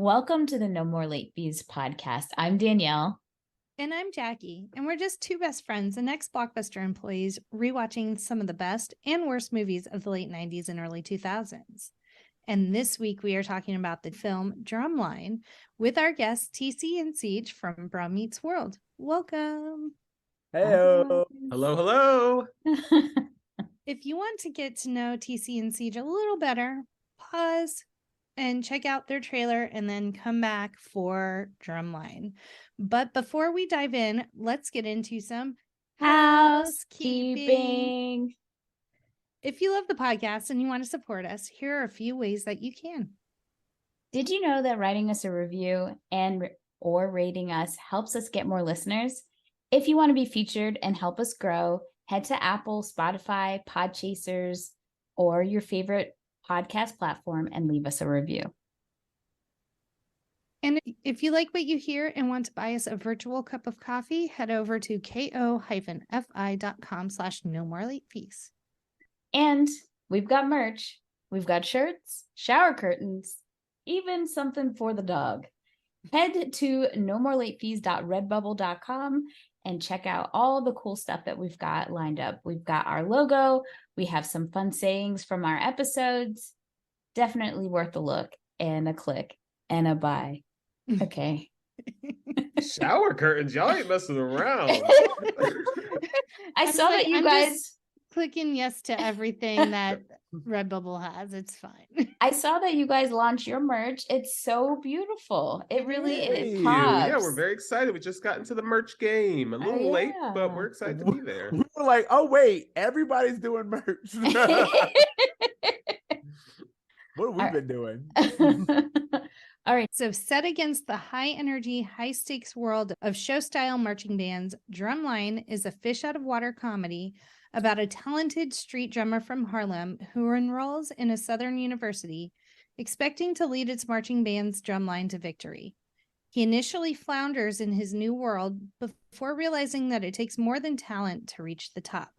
Welcome to the No More Late Fees podcast. I'm Danielle. And I'm Jackie, and we're just two best friends and ex-Blockbuster employees rewatching some of the best and worst movies of the late 90s and early 2000s. And this week we are talking about the film Drumline with our guests TC and Ceej from Brum Meets World. Welcome. Hello. Hello. If you want to get to know TC and Ceej a little better, pause and check out their trailer and then come back for Drumline. But before we dive in, let's get into some housekeeping. If you love the podcast and you want to support us, here are a few ways that you can. Did you know that writing us a review or rating us helps us get more listeners? If you want to be featured and help us grow, head to Apple, Spotify, Podchasers, or your favorite podcast platform and leave us a review. And if you like what you hear and want to buy us a virtual cup of coffee, head over to ko-fi.com/no-more-late-fees. And we've got merch. We've got shirts, shower curtains, even something for the dog. Head to nomorelatefees.redbubble.com and check out all the cool stuff that we've got lined up. We've got our logo. We have some fun sayings from our episodes. Definitely worth a look and a click and a buy. Okay. Shower curtains. Y'all ain't messing around. I saw that you guys clicking yes to everything that Redbubble has. It's fine. I saw that you guys launched your merch. It's so beautiful. It really it pops. Yeah, we're very excited. We just got into the merch game. A little late, but we're excited to be there. We're like, oh wait, everybody's doing merch. What have we been doing? All right. So set against the high energy, high stakes world of show style marching bands, Drumline is a fish out of water comedy about a talented street drummer from Harlem who enrolls in a Southern university, expecting to lead its marching band's drumline to victory. He initially flounders in his new world before realizing that it takes more than talent to reach the top.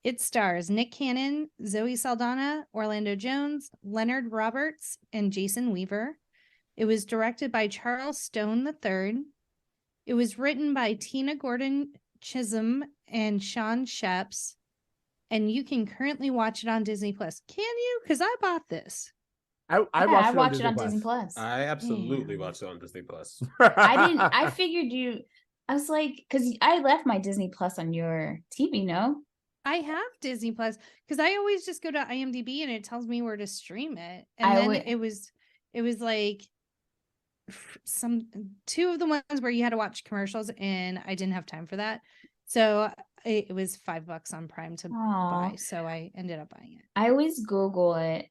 It stars Nick Cannon, Zoe Saldaña, Orlando Jones, Leonard Roberts, and Jason Weaver. It was directed by Charles Stone III. It was written by Tina Gordon Chisholm and Sean Sheps. And you can currently watch it on Disney Plus. Can you? Because I bought this. I watched it on Disney Plus. I absolutely watched it on Disney Plus. I figured you. I was like, because I left my Disney Plus on your TV. No, I have Disney Plus because I always just go to IMDb and it tells me where to stream it. And it was like two of the ones where you had to watch commercials, and I didn't have time for that. So it was $5 on Prime to buy. So I ended up buying it. I always Google it,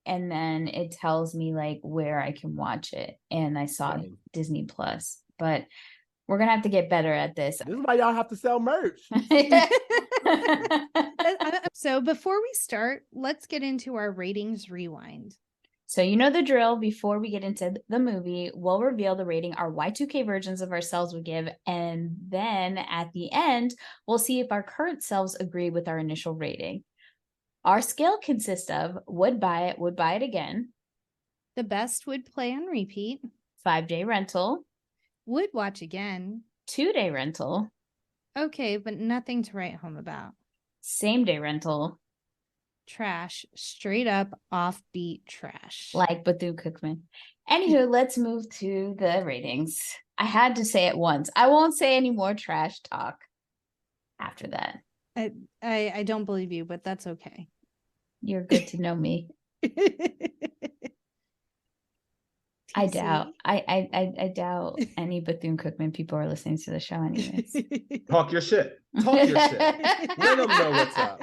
and then it tells me like where I can watch it. And I saw Disney Plus, but we're going to have to get better at this. This is why y'all have to sell merch. So before we start, let's get into our ratings rewind. So you know the drill. Before we get into the movie, we'll reveal the rating our Y2K versions of ourselves would give. And then at the end, we'll see if our current selves agree with our initial rating. Our scale consists of would buy it again. The best would play on repeat. 5-day rental. Would watch again. 2-day rental. Okay, but nothing to write home about. Same-day rental. Trash, straight up offbeat trash. Like Bethune-Cookman. Anywho, let's move to the ratings. I had to say it once. I won't say any more trash talk after that. I don't believe you, but that's okay. You're good to know me. I doubt any Bethune-Cookman people are listening to the show anyways. Talk your shit. Let them know what's up.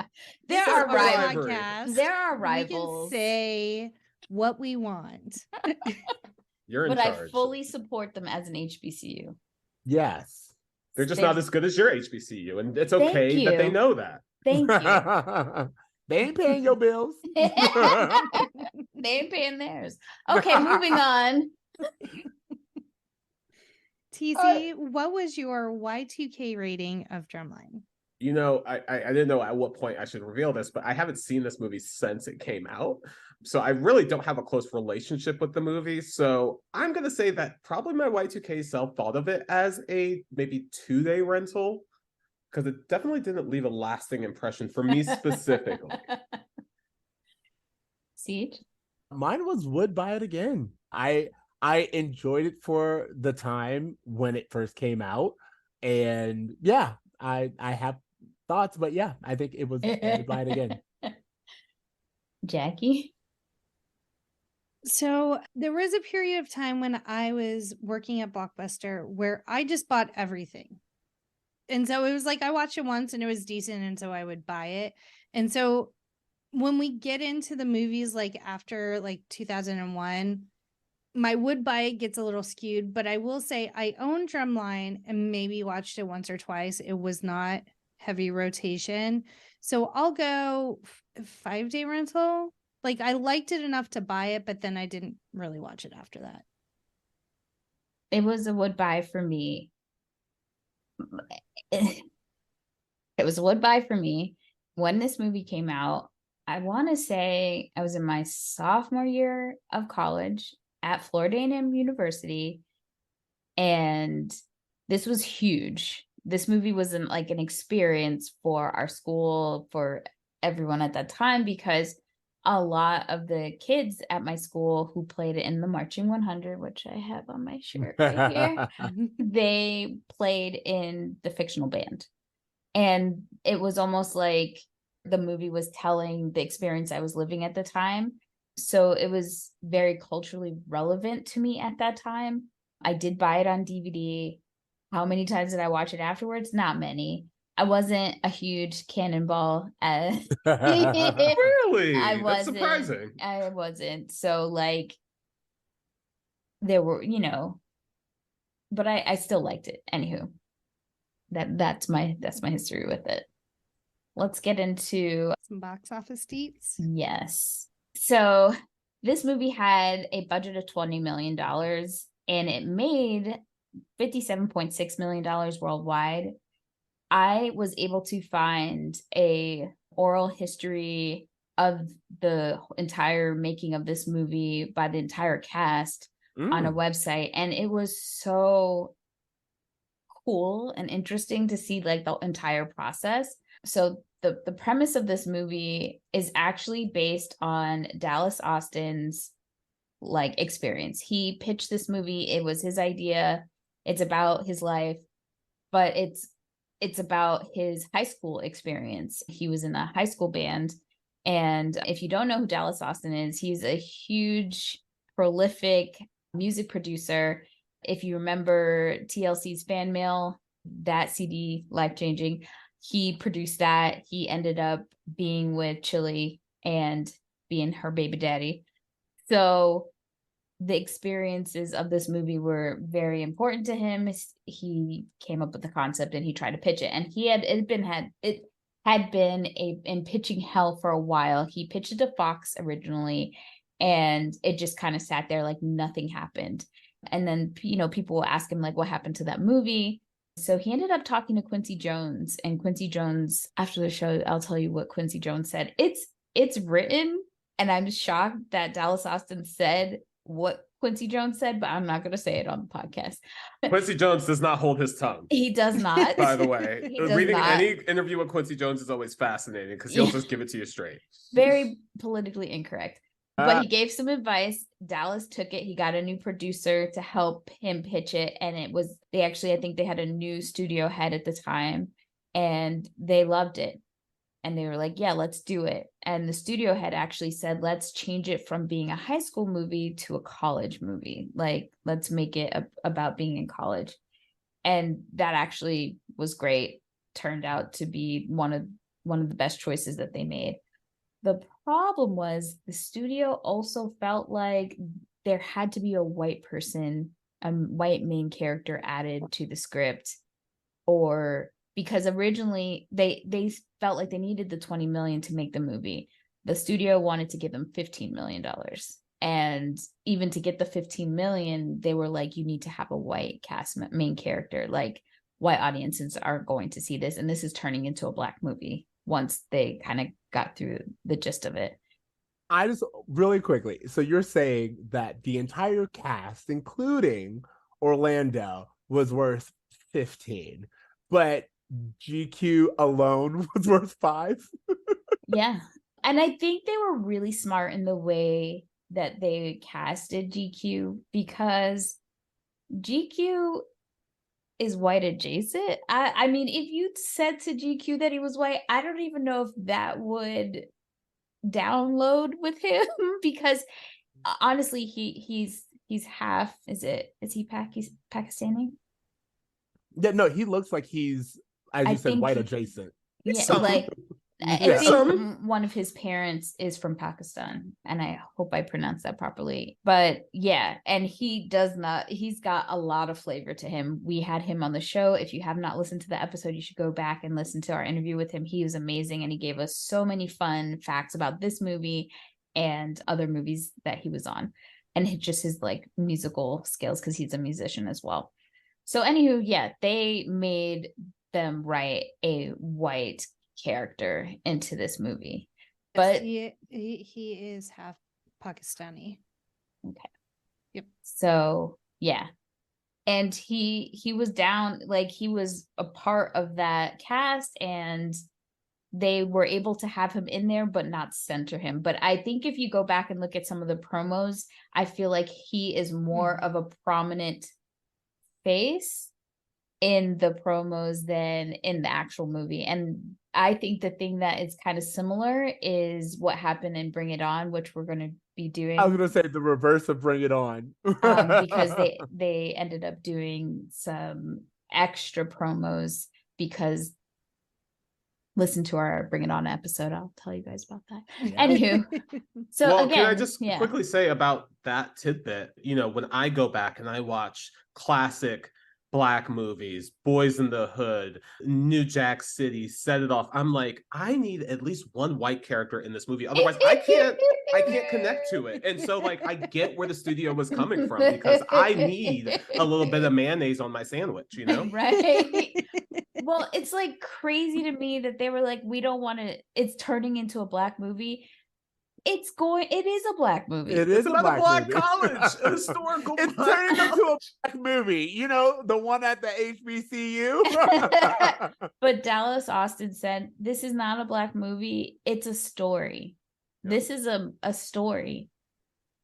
There are rivals. There are We rivals. can say what we want. You're in but charge. I fully support them as an HBCU. Yes. They're just not as good as your HBCU, and it's okay that they know that. Thank you. They ain't paying your bills. They ain't paying theirs. Okay, moving on. TC, what was your Y2K rating of Drumline? You know, I didn't know at what point I should reveal this, but I haven't seen this movie since it came out. So I really don't have a close relationship with the movie. So I'm going to say that probably my Y2K self thought of it as a maybe 2-day rental, because it definitely didn't leave a lasting impression for me specifically. Ceej? Mine was would buy it again. I enjoyed it for the time when it first came out. And yeah, I have thoughts, but yeah, I think it was would buy it again. Jackie? So there was a period of time when I was working at Blockbuster where I just bought everything. And so it was like I watched it once and it was decent, and so I would buy it. And so when we get into the movies like after like 2001, my would buy it gets a little skewed, but I will say I own Drumline and maybe watched it once or twice. It was not heavy rotation. So I'll go 5-day rental. Like I liked it enough to buy it, but then I didn't really watch it after that. It was a would buy for me. It was a would buy for me when this movie came out. I want to say I was in my sophomore year of college at Florida A&M University, and this was huge. This movie was an experience for our school, for everyone at that time, because a lot of the kids at my school who played it in the Marching 100, which I have on my shirt right here, they played in the fictional band. And it was almost like the movie was telling the experience I was living at the time. So it was very culturally relevant to me at that time. I did buy it on DVD. How many times did I watch it afterwards? Not many. I wasn't a huge Cannonball. Really? That's surprising. I wasn't. So there were, but I still liked it. Anywho, that's my history with it. Let's get into some box office deets. Yes. So this movie had a budget of $20 million and it made $57.6 million worldwide. I was able to find a oral history of the entire making of this movie by the entire cast on a website, and it was so cool and interesting to see the entire process. So the premise of this movie is actually based on Dallas Austin's experience. He pitched this movie. It was his idea. It's about his life, but it's about his high school experience. He was in a high school band. And if you don't know who Dallas Austin is, he's a huge, prolific music producer. If you remember TLC's Fan Mail, that CD, life-changing, he produced that. He ended up being with Chili and being her baby daddy. So the experiences of this movie were very important to him. He came up with the concept and he tried to pitch it. And it had been in pitching hell for a while. He pitched it to Fox originally, and it just kind of sat there like nothing happened. And then, people will ask him what happened to that movie? So he ended up talking to Quincy Jones, and Quincy Jones, after the show, I'll tell you what Quincy Jones said. It's written, and I'm shocked that Dallas Austin said what Quincy Jones said, but I'm not going to say it on the podcast. Quincy Jones does not hold his tongue. He does not. By the way, reading any interview with Quincy Jones is always fascinating because he'll just give it to you straight. Very politically incorrect. But he gave some advice. Dallas took it. He got a new producer to help him pitch it. And I think they had a new studio head at the time, and they loved it. And they were like, yeah, let's do it. And the studio head actually said, let's change it from being a high school movie to a college movie. Let's make it about being in college. And that actually was great. Turned out to be one of the best choices that they made. The problem was the studio also felt like there had to be a white person, a white main character added to the script, because originally they felt like they needed the 20 million to make the movie. The studio wanted to give them $15 million. And even to get the 15 million, they were like, you need to have a white cast main character. white audiences are going to see this, and this is turning into a Black movie once they kind of got through the gist of it. I just really quickly, so you're saying that the entire cast, including Orlando, was worth 15, but GQ alone was worth 5? Yeah. And I think they were really smart in the way that they casted GQ, because GQ is white adjacent. I mean, if you said to GQ that he was white, I don't even know if that would download with him because honestly, he's half. Is he Pakistani? Yeah, no, he looks like he's, as you said, white adjacent. Yeah, Some. like I Yeah. think one of his parents is from Pakistan, and I hope I pronounced that properly. But yeah, and he's got a lot of flavor to him. We had him on the show. If you have not listened to the episode, you should go back and listen to our interview with him. He was amazing, and he gave us so many fun facts about this movie and other movies that he was on, and just his like musical skills, because he's a musician as well. So anywho, yeah, they made them write a white character into this movie, but he is half Pakistani. Okay. Yep. So yeah, and he was down, like he was a part of that cast, and they were able to have him in there but not center him. But I think if you go back and look at some of the promos, I feel like he is more of a prominent face in the promos than in the actual movie. And I think the thing that is kind of similar is what happened in Bring It On, which we're going to be doing. I was going to say the reverse of Bring It On. Because they ended up doing some extra promos, because listen to our Bring It On episode. I'll tell you guys about that. Yeah. Anywho, so well, again, can I just quickly say about that tidbit? You know, when I go back and I watch classic Black movies, Boys in the Hood, New Jack City, Set It Off, I'm like, I need at least one white character in this movie. Otherwise, I can't connect to it. And so, like, I get where the studio was coming from, because I need a little bit of mayonnaise on my sandwich, you know? Right. Well, it's like crazy to me that they were like, we don't want to, it's turning into a Black movie. It is a Black movie. It is about a Black movie. college, a historical It's Black turning into a college. Black movie. You know, the one at the HBCU. But Dallas Austin said, this is not a Black movie. It's a story. Yeah. This is a story.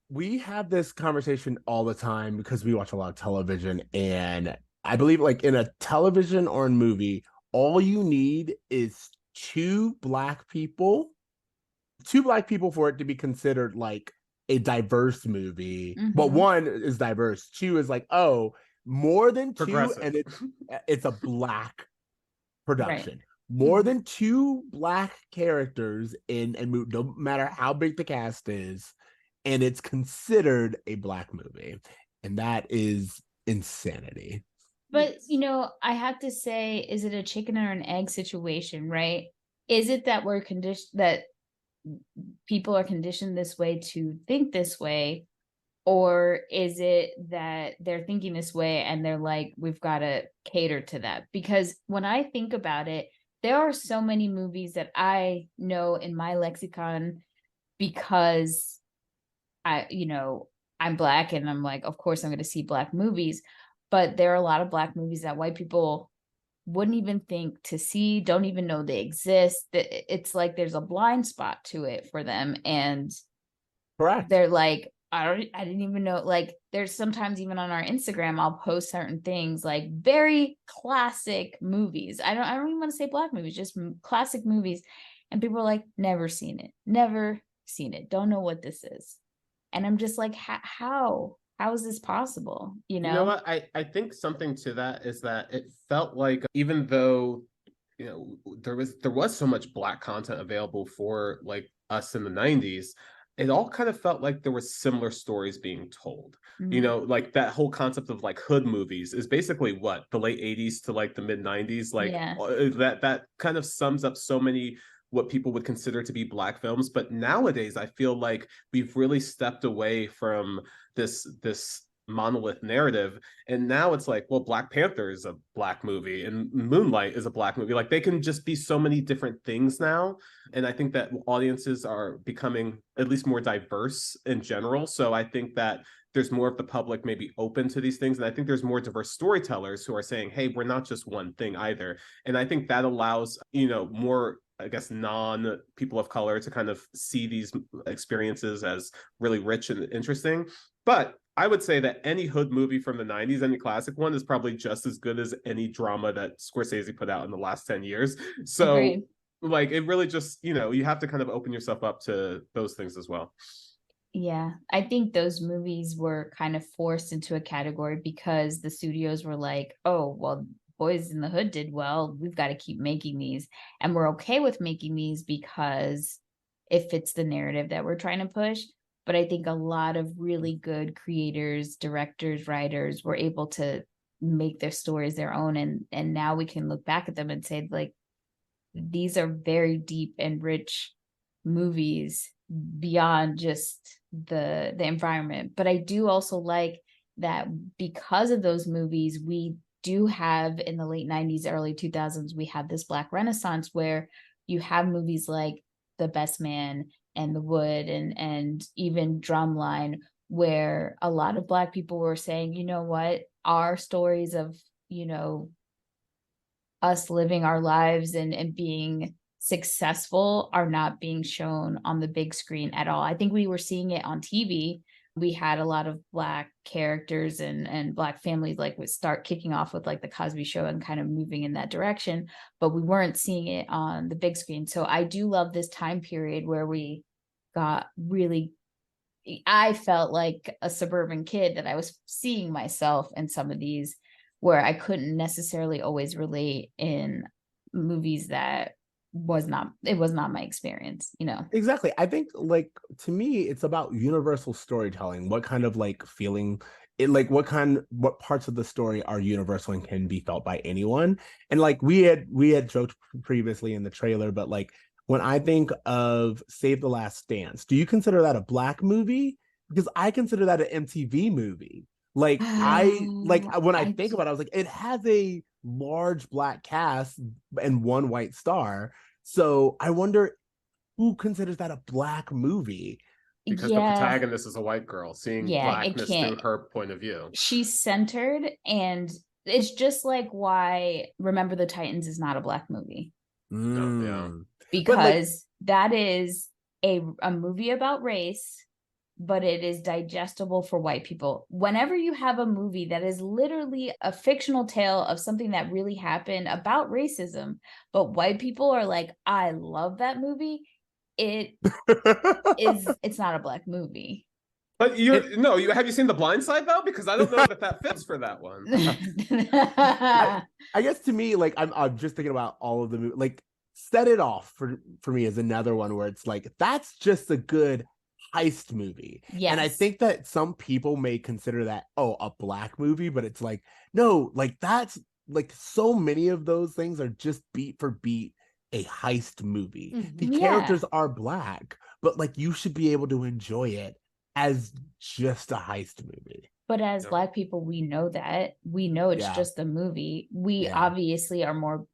We have this conversation all the time because we watch a lot of television. And I believe, like, in a television or a movie, all you need is two Black people for it to be considered like a diverse movie. Mm-hmm. But one is diverse. Two is like, oh, more than two, and it's a Black production. Right. More than two Black characters in a movie, no matter how big the cast is, and it's considered a Black movie. And that is insanity. But, you know, I have to say, is it a chicken or an egg situation, right? Is it that we're that people are conditioned this way to think this way, or is it that they're thinking this way and they're like, we've got to cater to that? Because when I think about it, there are so many movies that I know in my lexicon, because I'm Black, and I'm like, of course I'm going to see Black movies, but there are a lot of Black movies that white people wouldn't even think to see, don't even know they exist. It's like there's a blind spot to it for them, and correct, they're like, I didn't even know. Like, there's sometimes even on our Instagram, I'll post certain things like very classic movies. I don't even want to say Black movies, just classic movies, and people are like, never seen it, don't know what this is. And I'm just like, how is this possible? You know what? I think something to that is that it felt like, even though, you know, there was so much Black content available for like us in the 90s, it all kind of felt like there were similar stories being told. Mm-hmm. You know, like that whole concept of like hood movies is basically what, the late 80s to like the mid 90s. Like, yeah. that kind of sums up so many what people would consider to be Black films. But nowadays, I feel like we've really stepped away from this monolith narrative. And now it's like, well, Black Panther is a Black movie and Moonlight is a Black movie. Like, they can just be so many different things now. And I think that audiences are becoming at least more diverse in general. So I think that there's more of the public maybe open to these things. And I think there's more diverse storytellers who are saying, hey, we're not just one thing either. And I think that allows, more, I guess, non people of color to kind of see these experiences as really rich and interesting. But I would say that any hood movie from the 90s, any classic one, is probably just as good as any drama that Scorsese put out in the last 10 years. So Agreed. like, it really just, you have to kind of open yourself up to those things as well. Yeah, I think those movies were kind of forced into a category because the studios were like, oh, well, Boys in the Hood did well. We've got to keep making these. And we're okay with making these because it fits the narrative that we're trying to push. But I think a lot of really good creators, directors, writers were able to make their stories their own. And now we can look back at them and say, like, these are very deep and rich movies beyond just the environment. But I do also like that because of those movies, we do have in the late 90s, early 2000s, we have this Black Renaissance where you have movies like The Best Man and The Wood and even Drumline, where a lot of Black people were saying, you know what, our stories of, us living our lives and being successful are not being shown on the big screen at all. I think we were seeing it on TV. We had a lot of Black characters and Black families like would start kicking off with like the Cosby Show and kind of moving in that direction, but we weren't seeing it on the big screen. So I do love this time period where we got really, I felt like a suburban kid that I was seeing myself in some of these where I couldn't necessarily always relate in movies that was not my experience, Exactly. I think, like, to me, it's about universal storytelling. What kind of like feeling it, like what parts of the story are universal and can be felt by anyone. And like we had joked previously in the trailer, but like when I think of Save the Last Dance, do you consider that a Black movie? Because I consider that an MTV movie. Like when I think about it, I was like, it has a large Black cast and one white star. So I wonder who considers that a Black movie? Because the protagonist is a white girl, seeing Blackness through her point of view. She's centered, and it's just like why Remember the Titans is not a Black movie. Yeah. Because that is a movie about race, but it is digestible for white people. Whenever you have a movie that is literally a fictional tale of something that really happened about racism, but white people are like, I love that movie, it's not a Black movie. But have you seen The Blind Side though? Because I don't know that fits for that one. I guess to me, like I'm just thinking about all of the movies. Like Set It Off for me is another one where it's like that's just a good heist movie. Yes. And I think that some people may consider that a Black movie, but it's like no, like that's like so many of those things are just beat for beat a heist movie. The characters are Black, but like you should be able to enjoy it as just a heist movie. But as Black people, we know it's just a movie. We obviously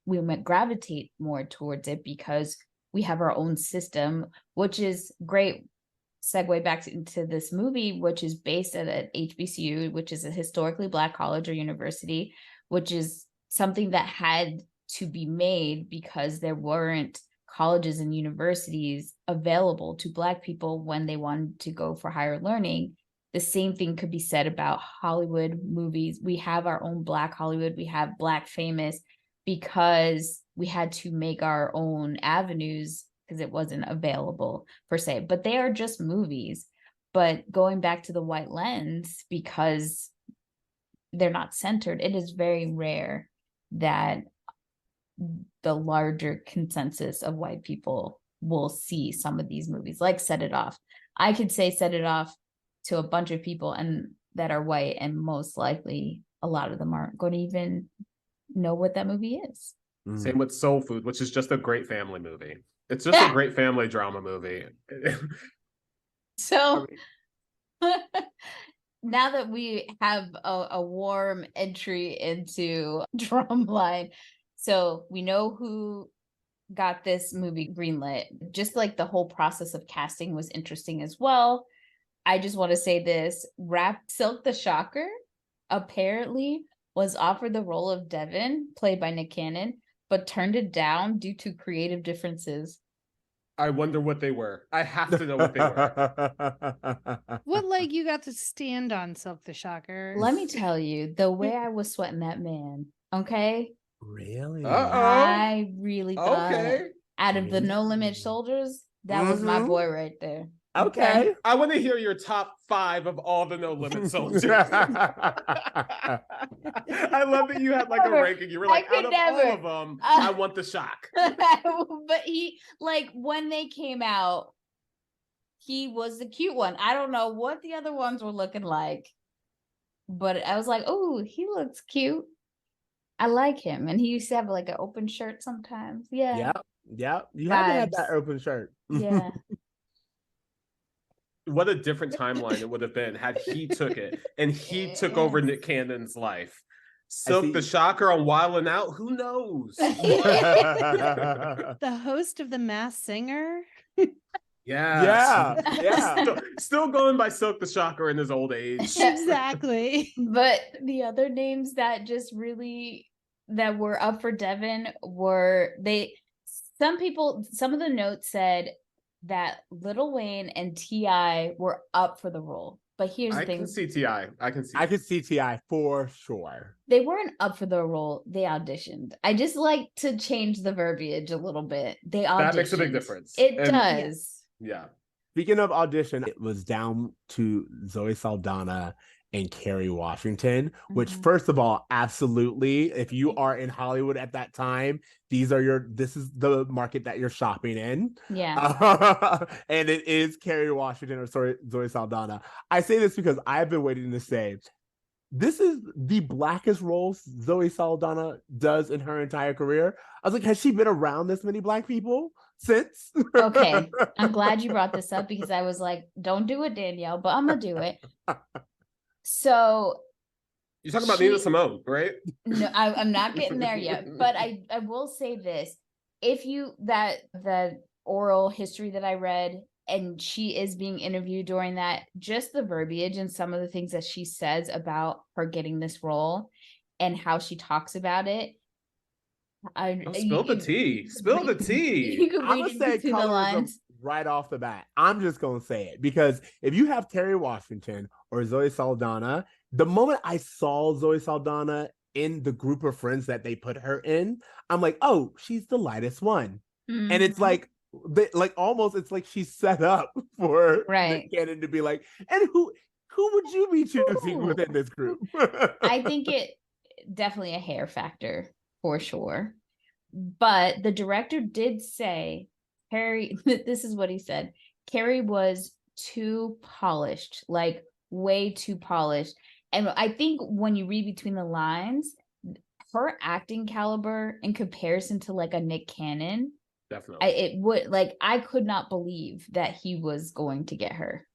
we might gravitate more towards it because we have our own system, which is great. Segue back into this movie, which is based at an HBCU, which is a historically Black college or university, which is something that had to be made because there weren't colleges and universities available to Black people when they wanted to go for higher learning. The same thing could be said about Hollywood movies. We have our own Black Hollywood. We have Black famous because we had to make our own avenues because it wasn't available per se, but they are just movies. But going back to the white lens, because they're not centered, it is very rare that the larger consensus of white people will see some of these movies, like Set It Off. I could say Set It Off to a bunch of people and that are white, and most likely a lot of them aren't going to even know what that movie is. Same with Soul Food, which is just a great family movie. It's just a great family drama movie. So now that we have a warm entry into Drumline, so we know who got this movie greenlit. Just like the whole process of casting was interesting as well. I just want to say this: Silk the Shocker apparently was offered the role of Devin, played by Nick Cannon, but turned it down due to creative differences. I wonder what they were. I have to know what they were. What leg you got to stand on, Silk the Shocker? Let me tell you, the way I was sweating that man, okay? Really? I really thought out of the No Limit Really? soldiers, that was my boy right there. Okay. I want to hear your top 5 of all the No Limit soldiers. I love that you had like a ranking. You were like, out of all of them, I want the Shock. But he, like, when they came out, he was the cute one. I don't know what the other ones were looking like, but I was like, oh, he looks cute. I like him. And he used to have like an open shirt sometimes. Yeah. Yeah. You had to have that open shirt. Yeah. What a different timeline it would have been had he took it and he took over Nick Cannon's life. Silk the Shocker on Wildin' Out, who knows? The host of The Masked Singer. Yeah. Still going by Silk the Shocker in his old age. Exactly. But the other names that just really that were up for Devin were some of the notes said that Lil Wayne and T.I. were up for the role. But here's the thing. I can see T.I. I can see T.I. for sure. They weren't up for the role. They auditioned. I just like to change the verbiage a little bit. They auditioned. That makes a big difference. It does. Yeah. Speaking of audition, it was down to Zoe Saldana and Kerry Washington, which first of all, absolutely, if you are in Hollywood at that time, this is the market that you're shopping in. Yeah. And it is Kerry Washington or Zoe Saldana. I say this because I've been waiting to say, this is the blackest role Zoe Saldana does in her entire career. I was like, has she been around this many black people since? Okay. I'm glad you brought this up because I was like, don't do it, Danielle, but I'm going to do it. So you're talking about Nina Simone, right? No, I'm not getting there yet. But I will say this: if the oral history that I read, and she is being interviewed during that, just the verbiage and some of the things that she says about her getting this role and how she talks about it. Spill the tea. Spill the tea. You can I'm read gonna it say between the lines. Right off the bat. I'm just gonna say it because if you have Kerry Washington or Zoe Saldana, the moment I saw Zoe Saldana in the group of friends that they put her in, I'm like, oh, she's the lightest one. And it's like almost it's like she's set up for Nick Cannon to be like, and who would you be choosing within this group? I think it definitely a hair factor for sure. But the director did say Kerry, this is what he said. Kerry was too polished, like way too polished. And I think when you read between the lines, her acting caliber in comparison to like a Nick Cannon, definitely, I could not believe that he was going to get her.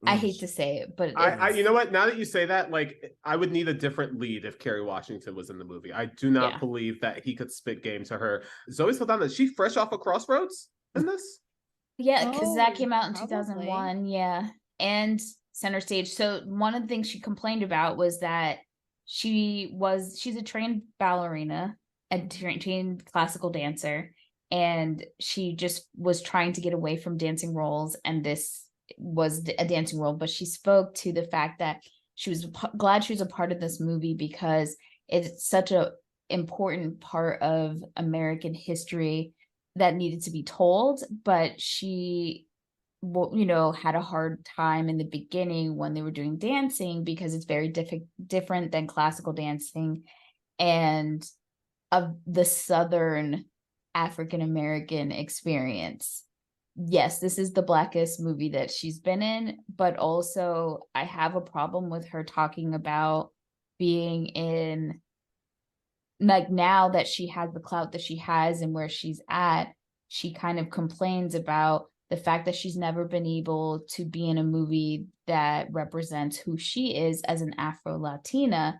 I hate to say it, but I you know what? Now that you say that, like, I would need a different lead if Kerry Washington was in the movie. I do not believe that he could spit game to her. Zoe Saldana, is she fresh off of Crossroads in this? Yeah, because that came out in 2001. Yeah, and Center Stage. So one of the things she complained about was that she's a trained ballerina, a trained classical dancer, and she just was trying to get away from dancing roles, and this was a dancing role. But she spoke to the fact that she was glad she was a part of this movie because it's such a important part of American history that needed to be told. But she, had a hard time in the beginning when they were doing dancing because it's very different than classical dancing and of the Southern African American experience. Yes, this is the blackest movie that she's been in, but also I have a problem with her talking about being in, like, now that she has the clout that she has and where she's at, she kind of complains about the fact that she's never been able to be in a movie that represents who she is as an Afro-Latina,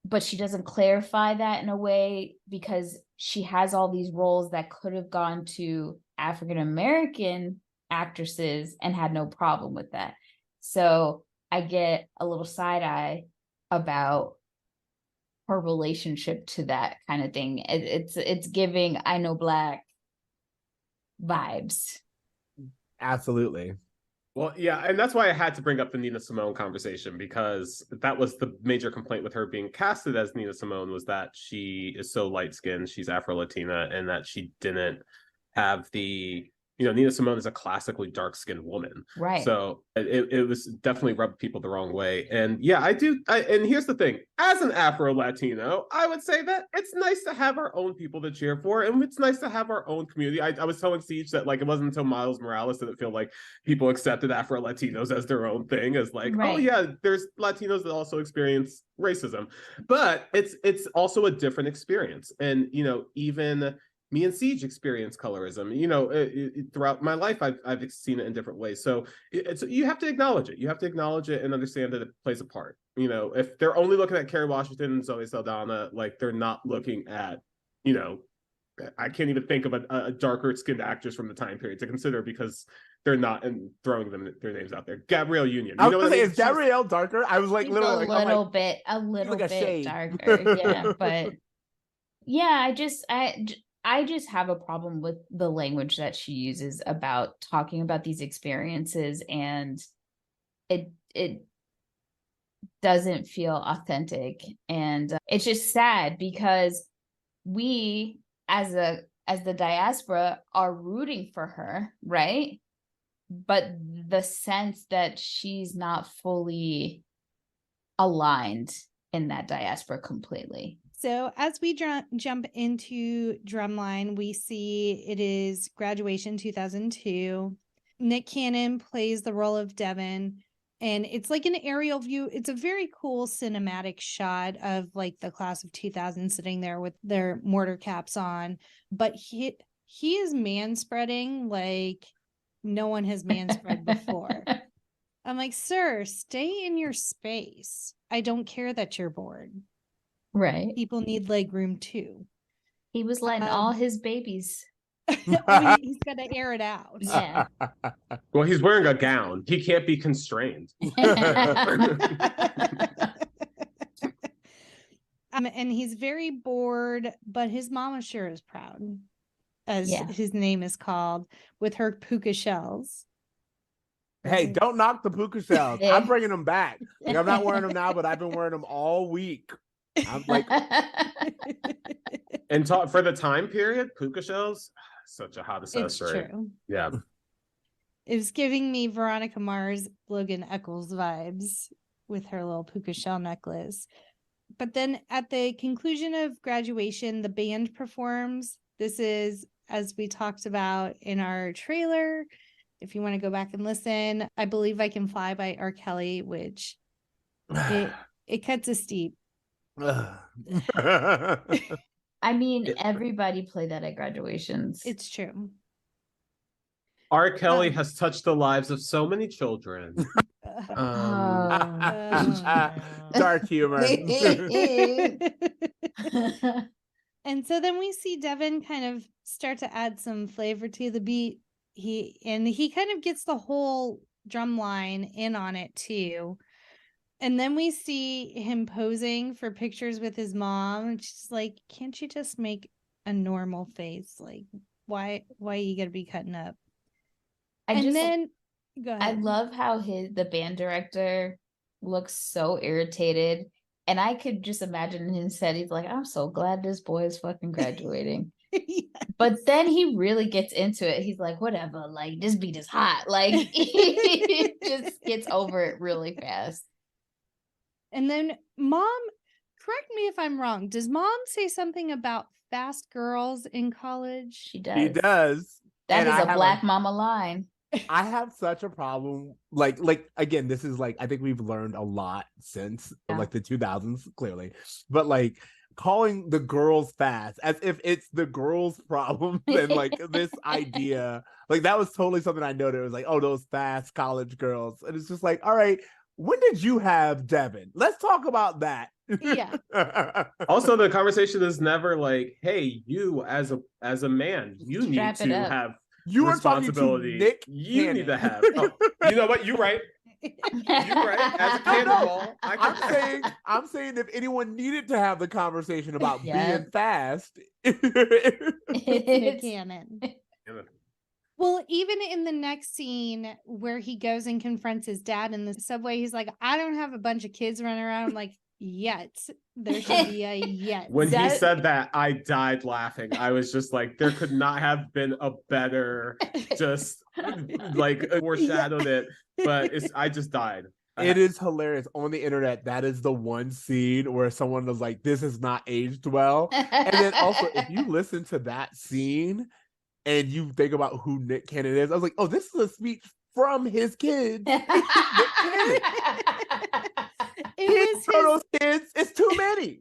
but she doesn't clarify that in a way because she has all these roles that could have gone to African-American actresses and had no problem with that. So I get a little side eye about her relationship to that kind of thing. It's giving I Know Black vibes. Absolutely. Well, yeah, and that's why I had to bring up the Nina Simone conversation, because that was the major complaint with her being casted as Nina Simone, was that she is so light-skinned, she's Afro-Latina, and that she didn't have the, Nina Simone is a classically dark-skinned woman. Right. So it was definitely rubbed people the wrong way. And yeah, and here's the thing. As an Afro-Latino, I would say that it's nice to have our own people to cheer for, and it's nice to have our own community. I was telling Ceej that, like, it wasn't until Miles Morales that it felt like people accepted Afro-Latinos as their own thing, as like, right. Oh yeah, there's Latinos that also experience racism. But it's also a different experience. And, even me and Ceej experience colorism. Throughout my life, I've seen it in different ways. So you have to acknowledge it. You have to acknowledge it and understand that it plays a part. If they're only looking at Kerry Washington and Zoe Saldana, like, they're not looking at, I can't even think of a darker skinned actress from the time period to consider, because they're not throwing their names out there. Gabrielle Union. I was gonna say, is Gabrielle darker? I was like, literally, a little bit darker. Yeah, but yeah, I just have a problem with the language that she uses about talking about these experiences, and it doesn't feel authentic. And it's just sad because we as the diaspora are rooting for her, right? But the sense that she's not fully aligned in that diaspora completely. So as we jump into Drumline, we see it is graduation 2002. Nick Cannon plays the role of Devin, and it's like an aerial view. It's a very cool cinematic shot of, like, the class of 2000 sitting there with their mortar caps on. But he is manspreading like no one has manspread before. I'm like, sir, stay in your space. I don't care that you're bored. Right. People need leg room too. He was letting all his babies. He's got to air it out. Yeah. Well, he's wearing a gown. He can't be constrained. And he's very bored, but his mama sure is proud, as his name is called, with her puka shells. Hey, don't knock the puka shells. I'm bringing them back. Like, I'm not wearing them now, but I've been wearing them all week. I'm like, and for the time period, puka shells, such a hot accessory. It's true. Yeah. It was giving me Veronica Mars, Logan Eccles vibes with her little puka shell necklace. But then at the conclusion of graduation, the band performs. This is, as we talked about in our trailer, if you want to go back and listen, I Believe I Can Fly by R. Kelly, which it cuts a steep. I mean, everybody played that at graduations. It's true. R. Kelly has touched the lives of so many children. Dark humor. And so then we see Devin kind of start to add some flavor to the beat. He kind of gets the whole drum line in on it too. And then we see him posing for pictures with his mom. And she's like, can't you just make a normal face? Like, why you gotta be cutting up? Go ahead. I love how the band director looks so irritated. And I could just imagine in his head, he's like, I'm so glad this boy is fucking graduating. Yes. But then he really gets into it. He's like, whatever, like, this beat is hot. Like, he just gets over it really fast. And then mom, correct me if I'm wrong, does mom say something about fast girls in college? She does. He does. That is a Black mama line. I have such a problem. Like again, this is like, I think we've learned a lot since like the 2000s, clearly. But like, calling the girls fast as if it's the girls' problem and like this idea. Like that was totally something I noted. It was like, oh, those fast college girls. And it's just like, all right, when did you have Devin? Let's talk about that. Yeah. Also, the conversation is never like, hey, you as a man, you Strap need it to up. have You are talking to responsibility. Nick You Cannon. need to have. Oh, you know what? You're right. You're right. As a cannonball, I'm saying if anyone needed to have the conversation about Yeah. being fast, It's Nick Cannon. Well, even in the next scene where he goes and confronts his dad in the subway, he's like, I don't have a bunch of kids running around. I'm like, yet. There should be a yet. When he said that, I died laughing. I was just like, there could not have been a better, just like foreshadowed it. But I just died. it is hilarious on the internet. That is the one scene where someone was like, this is not aged well. And then also, if you listen to that scene and you think about who Nick Cannon is, I was like, oh, this is a speech from his kids. Those kids, it's too many.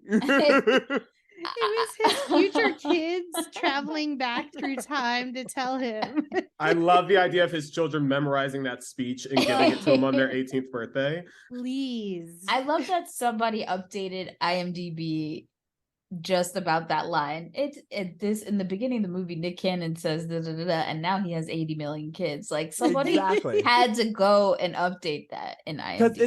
It was his future kids traveling back through time to tell him. I love the idea of his children memorizing that speech and giving it to him on their 18th birthday. Please. I love that somebody updated IMDb just about that line. This in the beginning of the movie, Nick Cannon says da, da, da, da, and now he has 80 million kids. Like somebody had to go and update that in IMDb. Because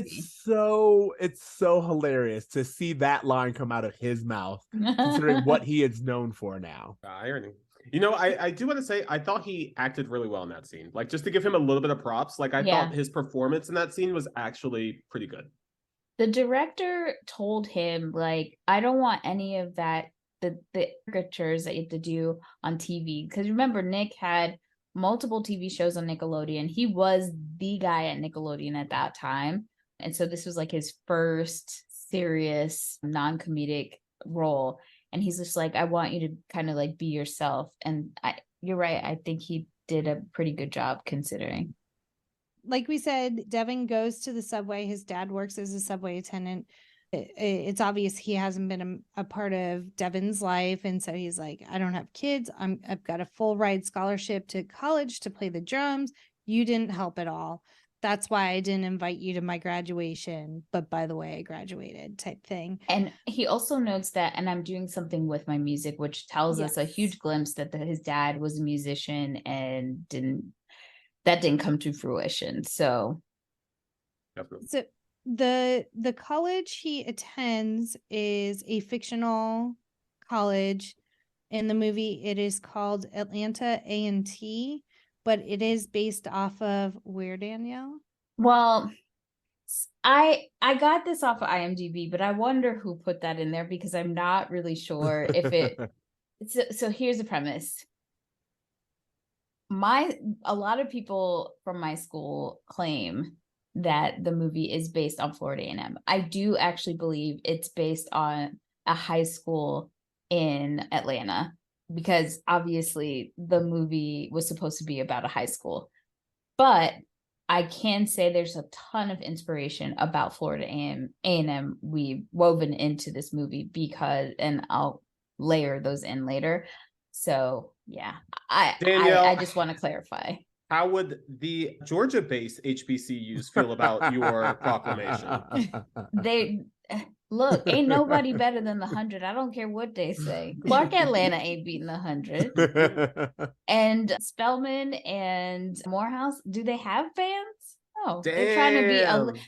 it's so hilarious to see that line come out of his mouth, considering what he is known for now. Irony. You know, I do want to say I thought he acted really well in that scene. Like just to give him a little bit of props. Like I thought his performance in that scene was actually pretty good. The director told him, like, I don't want any of that, the caricatures that you have to do on TV. Because remember, Nick had multiple TV shows on Nickelodeon. He was the guy at Nickelodeon at that time. And so this was like his first serious non-comedic role. And he's just like, I want you to kind of like be yourself. And you're right. I think he did a pretty good job considering. Like we said, Devin goes to the subway. His dad works as a subway attendant. It's obvious he hasn't been a part of Devin's life. And so he's like, I don't have kids. I've got a full ride scholarship to college to play the drums. You didn't help at all. That's why I didn't invite you to my graduation. But by the way, I graduated type thing. And he also notes that, and I'm doing something with my music, which tells us a huge glimpse that his dad was a musician and that didn't come to fruition. So the college he attends is a fictional college. In the movie, it is called Atlanta A&T, but it is based off of where, Danielle? Well, I got this off of IMDb, but I wonder who put that in there because I'm not really sure if it. So here's the premise. A lot of people from my school claim that the movie is based on Florida A&M. I do actually believe it's based on a high school in Atlanta because obviously the movie was supposed to be about a high school. But I can say there's a ton of inspiration about Florida A&M we've woven into this movie and I'll layer those in later. So yeah, Danielle, I just want to clarify. How would the Georgia-based HBCUs feel about your proclamation? Look, ain't nobody better than the 100. I don't care what they say. Clark Atlanta ain't beating the 100. And Spelman and Morehouse, do they have bands? No, they're trying to be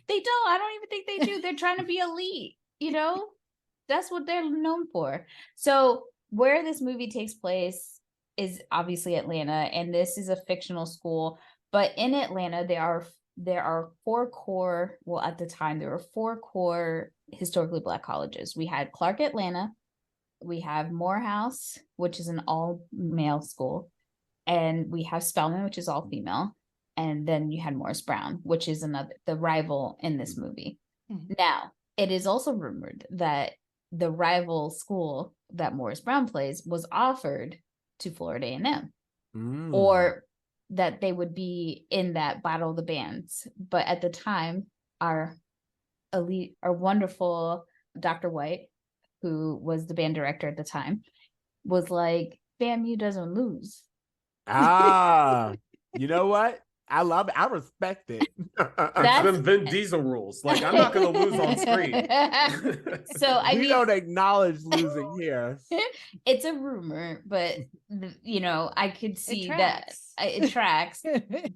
they don't. I don't even think they do. They're trying to be elite. You know, that's what they're known for. So where this movie takes place is obviously Atlanta, and this is a fictional school. But in Atlanta, there are four core. Well, at the time, there were four core historically Black colleges. We had Clark Atlanta, we have Morehouse, which is an all male school, and we have Spelman, which is all female, and then you had Morris Brown, which is the rival in this movie. Mm-hmm. Now, it is also rumored that the rival school that Morris Brown plays was offered to Florida A&M, or that they would be in that battle of the bands. But at the time, our wonderful Dr. White, who was the band director at the time, was like, FAMU doesn't lose. You know what? I love it. I respect it. That's them Vin Diesel rules. Like, I'm not going to lose on screen. So we don't acknowledge losing here. It's a rumor, but I could see that it tracks.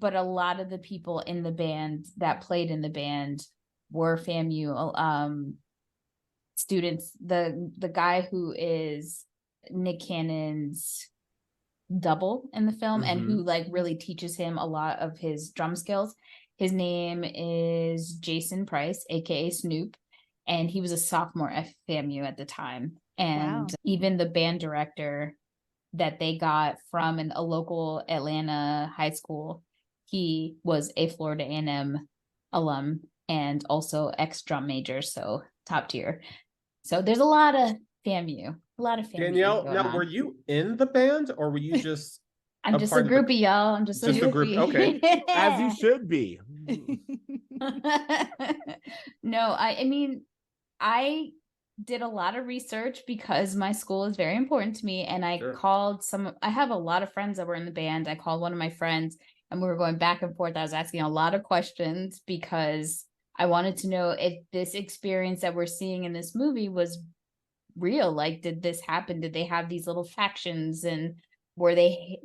But a lot of the people in the band that played in the band were FAMU students. The guy who is Nick Cannon's double in the film and who like really teaches him a lot of his drum skills, his name is Jason Price, aka Snoop, and he was a sophomore at FAMU at the time. And even the band director that they got from a local Atlanta high school, he was a Florida A&M alum and also ex drum major, so top tier. So there's a lot of FAMU. A lot of FAMU. Danielle, now were you in the band or were you just I'm just a groupie, y'all. I'm just a groupie. Okay. As you should be. No, I mean, I did a lot of research because my school is very important to me. And I called I have a lot of friends that were in the band. I called one of my friends and we were going back and forth. I was asking a lot of questions because I wanted to know if this experience that we're seeing in this movie was real. Like, did this happen? Did they have these little factions, and were they,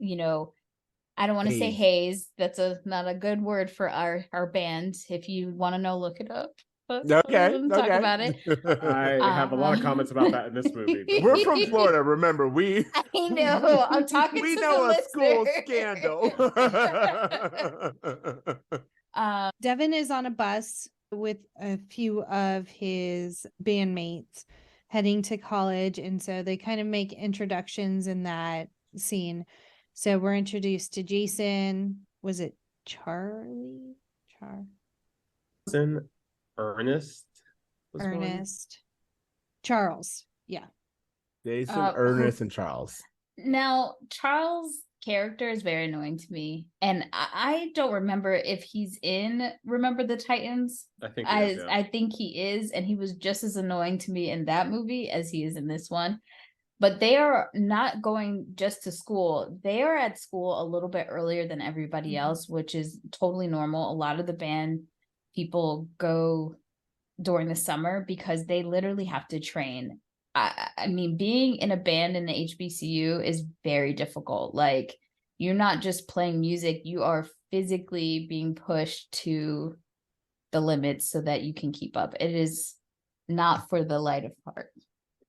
I don't want to say haze. That's not a good word for our band. If you want to know, look it up. But okay. Talk about it. I have a lot of comments about that in this movie. We're from Florida, remember? I know. I'm talking we to know the a school scandal. Devin is on a bus with a few of his bandmates heading to college, and so they kind of make introductions in that scene. So we're introduced to Jason. Was it Charlie? Ernest. Charles. Yeah. Jason, Ernest, and Charles. Now, Charles' character is very annoying to me, and I don't remember if he's in Remember the Titans. I think he is, and he was just as annoying to me in that movie as he is in this one. But they are not going just to school. They are at school a little bit earlier than everybody else, which is totally normal. A lot of the band people go during the summer because they literally have to train. I mean, being in a band in the HBCU is very difficult. Like, you're not just playing music, you are physically being pushed to the limits so that you can keep up. It is not for the light of heart.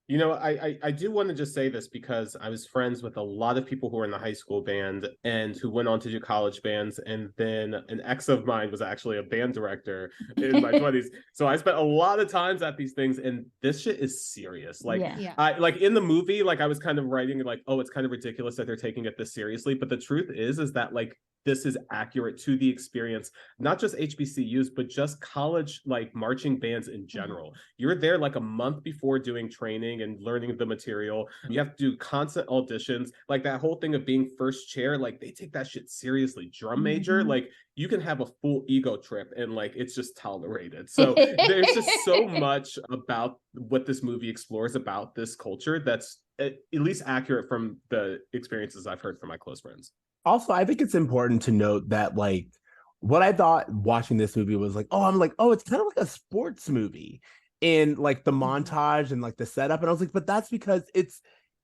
I do want to just say this because I was friends with a lot of people who were in the high school band and who went on to do college bands. And then an ex of mine was actually a band director in my 20s. So I spent a lot of times at these things, and this shit is serious. Like, I like in the movie, like I was kind of writing like, oh, it's kind of ridiculous that they're taking it this seriously. But the truth is that like, this is accurate to the experience, not just HBCUs, but just college, like marching bands in general. You're there like a month before doing training and learning the material. You have to do constant auditions, like that whole thing of being first chair, like they take that shit seriously. Drum major, like you can have a full ego trip and like it's just tolerated. So there's just so much about what this movie explores about this culture that's at least accurate from the experiences I've heard from my close friends. Also, I think it's important to note that, like, what I thought watching this movie was like, it's kind of like a sports movie in like the montage and like the setup. And I was like, but that's because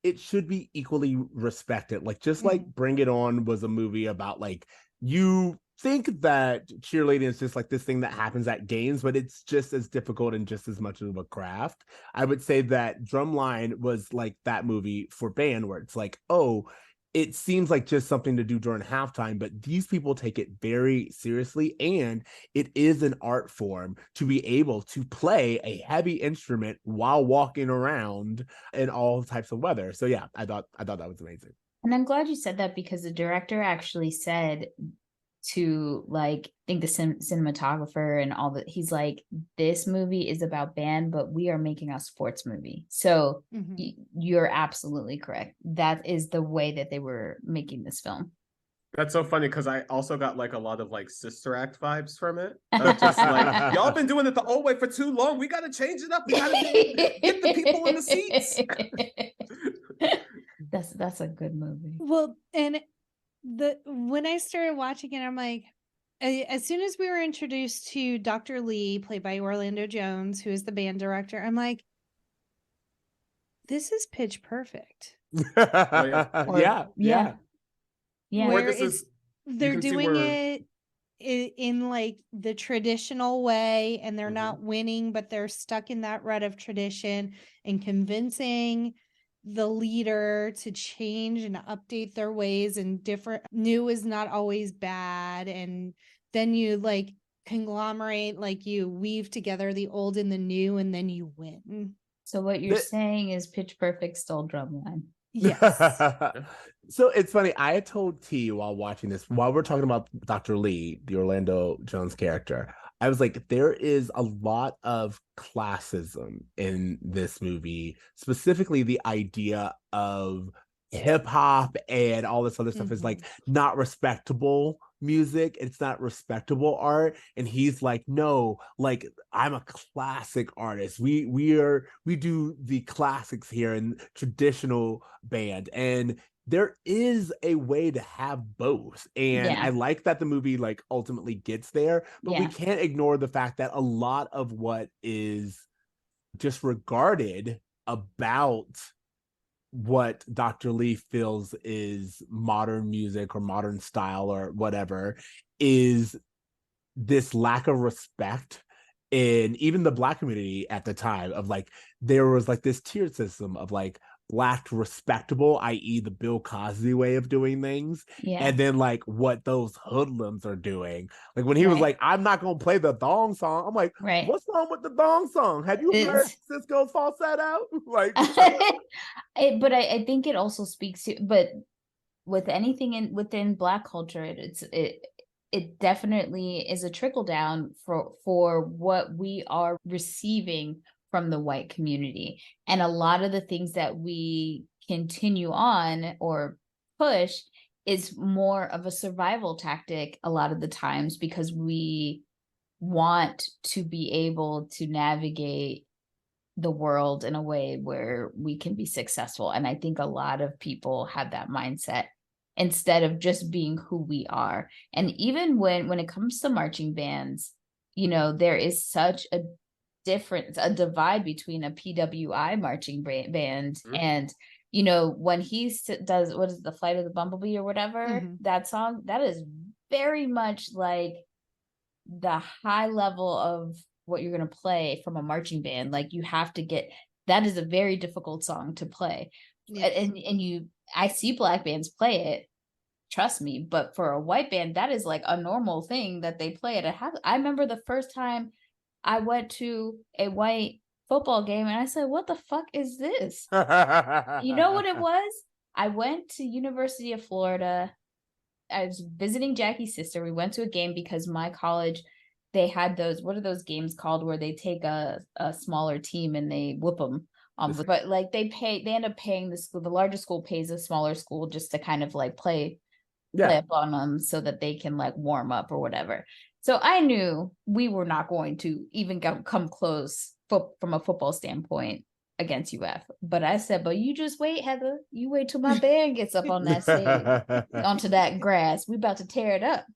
it should be equally respected. Like, just like Bring It On was a movie about like, you think that cheerleading is just like this thing that happens at games, but it's just as difficult and just as much of a craft. I would say that Drumline was like that movie for band where it's like, oh, it seems like just something to do during halftime, but these people take it very seriously, and it is an art form to be able to play a heavy instrument while walking around in all types of weather. So yeah, I thought that was amazing. And I'm glad you said that because the director actually said to like, I think the cinematographer and all that, he's like, this movie is about band, but we are making a sports movie. So you're absolutely correct. That is the way that they were making this film. That's so funny because I also got like a lot of like Sister Act vibes from it. Just like, y'all been doing it the old way for too long. We got to change it up. We got to get the people in the seats. That's a good movie. Well, and when I started watching it, I'm like, as soon as we were introduced to Dr. Lee, played by Orlando Jones, who is the band director, I'm like, this is Pitch Perfect. Yeah. Yeah. Where they're doing it in like the traditional way, and they're not winning, but they're stuck in that rut of tradition, and convincing the leader to change and update their ways, and new is not always bad. And then you like conglomerate, like you weave together the old and the new, and then you win. So what you're saying is Pitch Perfect stole Drumline. Yes. So it's funny. I had told T while watching this, while we're talking about Dr. Lee, the Orlando Jones character, I was like, there is a lot of classism in this movie, specifically the idea of hip hop and all this other stuff is like not respectable music. It's not respectable art. And he's like, no, like I'm a classic artist. We do the classics here in traditional band. And there is a way to have both. And I like that the movie like ultimately gets there, but we can't ignore the fact that a lot of what is disregarded about what Dr. Lee feels is modern music or modern style or whatever is this lack of respect in even the Black community at the time of like, there was like this tier system of like Black respectable, i.e. the Bill Cosby way of doing things. And then like what those hoodlums are doing. Like when he was like, I'm not going to play the thong song. I'm like, what's wrong with the thong song? Have you heard Cisco's falsetto out? Like, but I think it also speaks to, but with anything within Black culture, it definitely is a trickle down for what we are receiving from the white community. And a lot of the things that we continue on or push is more of a survival tactic a lot of the times, because we want to be able to navigate the world in a way where we can be successful. And I think a lot of people have that mindset instead of just being who we are. And even when it comes to marching bands, you know, there is such a divide between a PWI marching band and, you know, when he does, what is it, the Flight of the Bumblebee or whatever, that song, that is very much like the high level of what you're going to play from a marching band. Like you have to get, that is a very difficult song to play. And I see Black bands play it, trust me, but for a white band, that is like a normal thing that they play at I remember the first time I went to a white football game and I said, what the fuck is this? You know what it was? I went to University of Florida. I was visiting Jackie's sister. We went to a game because my college, they had those, what are those games called where they take a smaller team and they whoop them. But like they end up paying the school, the largest school pays a smaller school just to kind of like play up on them so that they can like warm up or whatever. So I knew we were not going to even come close from a football standpoint against UF. But I said, but you just wait, Heather. You wait till my band gets up on that stage, onto that grass. We about to tear it up.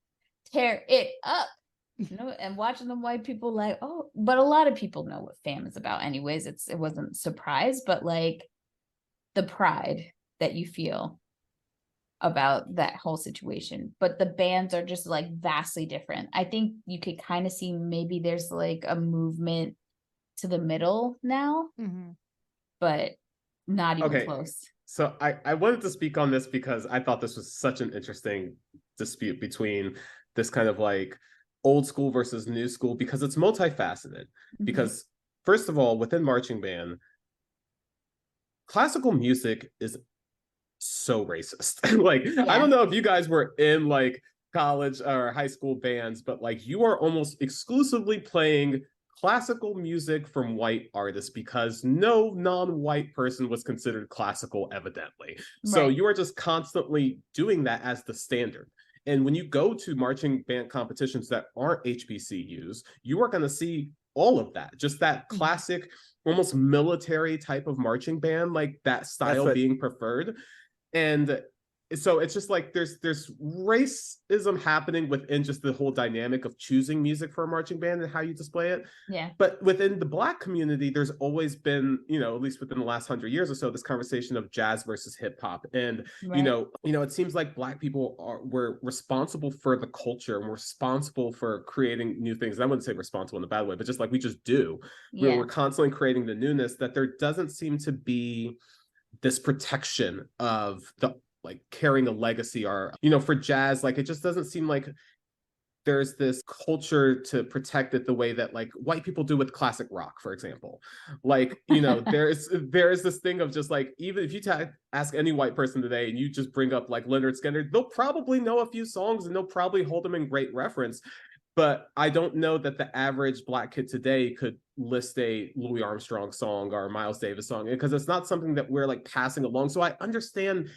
You know, and watching them white people like, oh, but a lot of people know what fam is about anyways. It wasn't a surprise, but like the pride that you feel about that whole situation. But the bands are just like vastly different. I think you could kind of see maybe there's like a movement to the middle now, but not even close. So I wanted to speak on this because I thought this was such an interesting dispute between this kind of like old school versus new school, because it's multifaceted. Because first of all, within marching band, classical music is so racist. Like, I don't know if you guys were in like college or high school bands, but like you are almost exclusively playing classical music from white artists because no non-white person was considered classical, evidently. So you are just constantly doing that as the standard. And when you go to marching band competitions that aren't HBCUs, you are going to see all of that, just that classic, almost military type of marching band, like that style being preferred. And so it's just like there's racism happening within just the whole dynamic of choosing music for a marching band and how you display it. Yeah. But within the Black community, there's always been, you know, at least within the last 100 years or so, this conversation of jazz versus hip hop. And you know, it seems like Black people were responsible for the culture and we're responsible for creating new things. And I wouldn't say responsible in a bad way, but just like we just do. Yeah. We're constantly creating the newness, that there doesn't seem to be this protection of the like carrying a legacy, or, you know, for jazz, like it just doesn't seem like there's this culture to protect it the way that like white people do with classic rock, for example. Like, you know, there's this thing of just like, even if you ask any white person today and you just bring up like Leonard Skinner, they'll probably know a few songs and they'll probably hold them in great reference. But I don't know that the average Black kid today could list a Louis Armstrong song or a Miles Davis song, because it's not something that we're like passing along. So I understand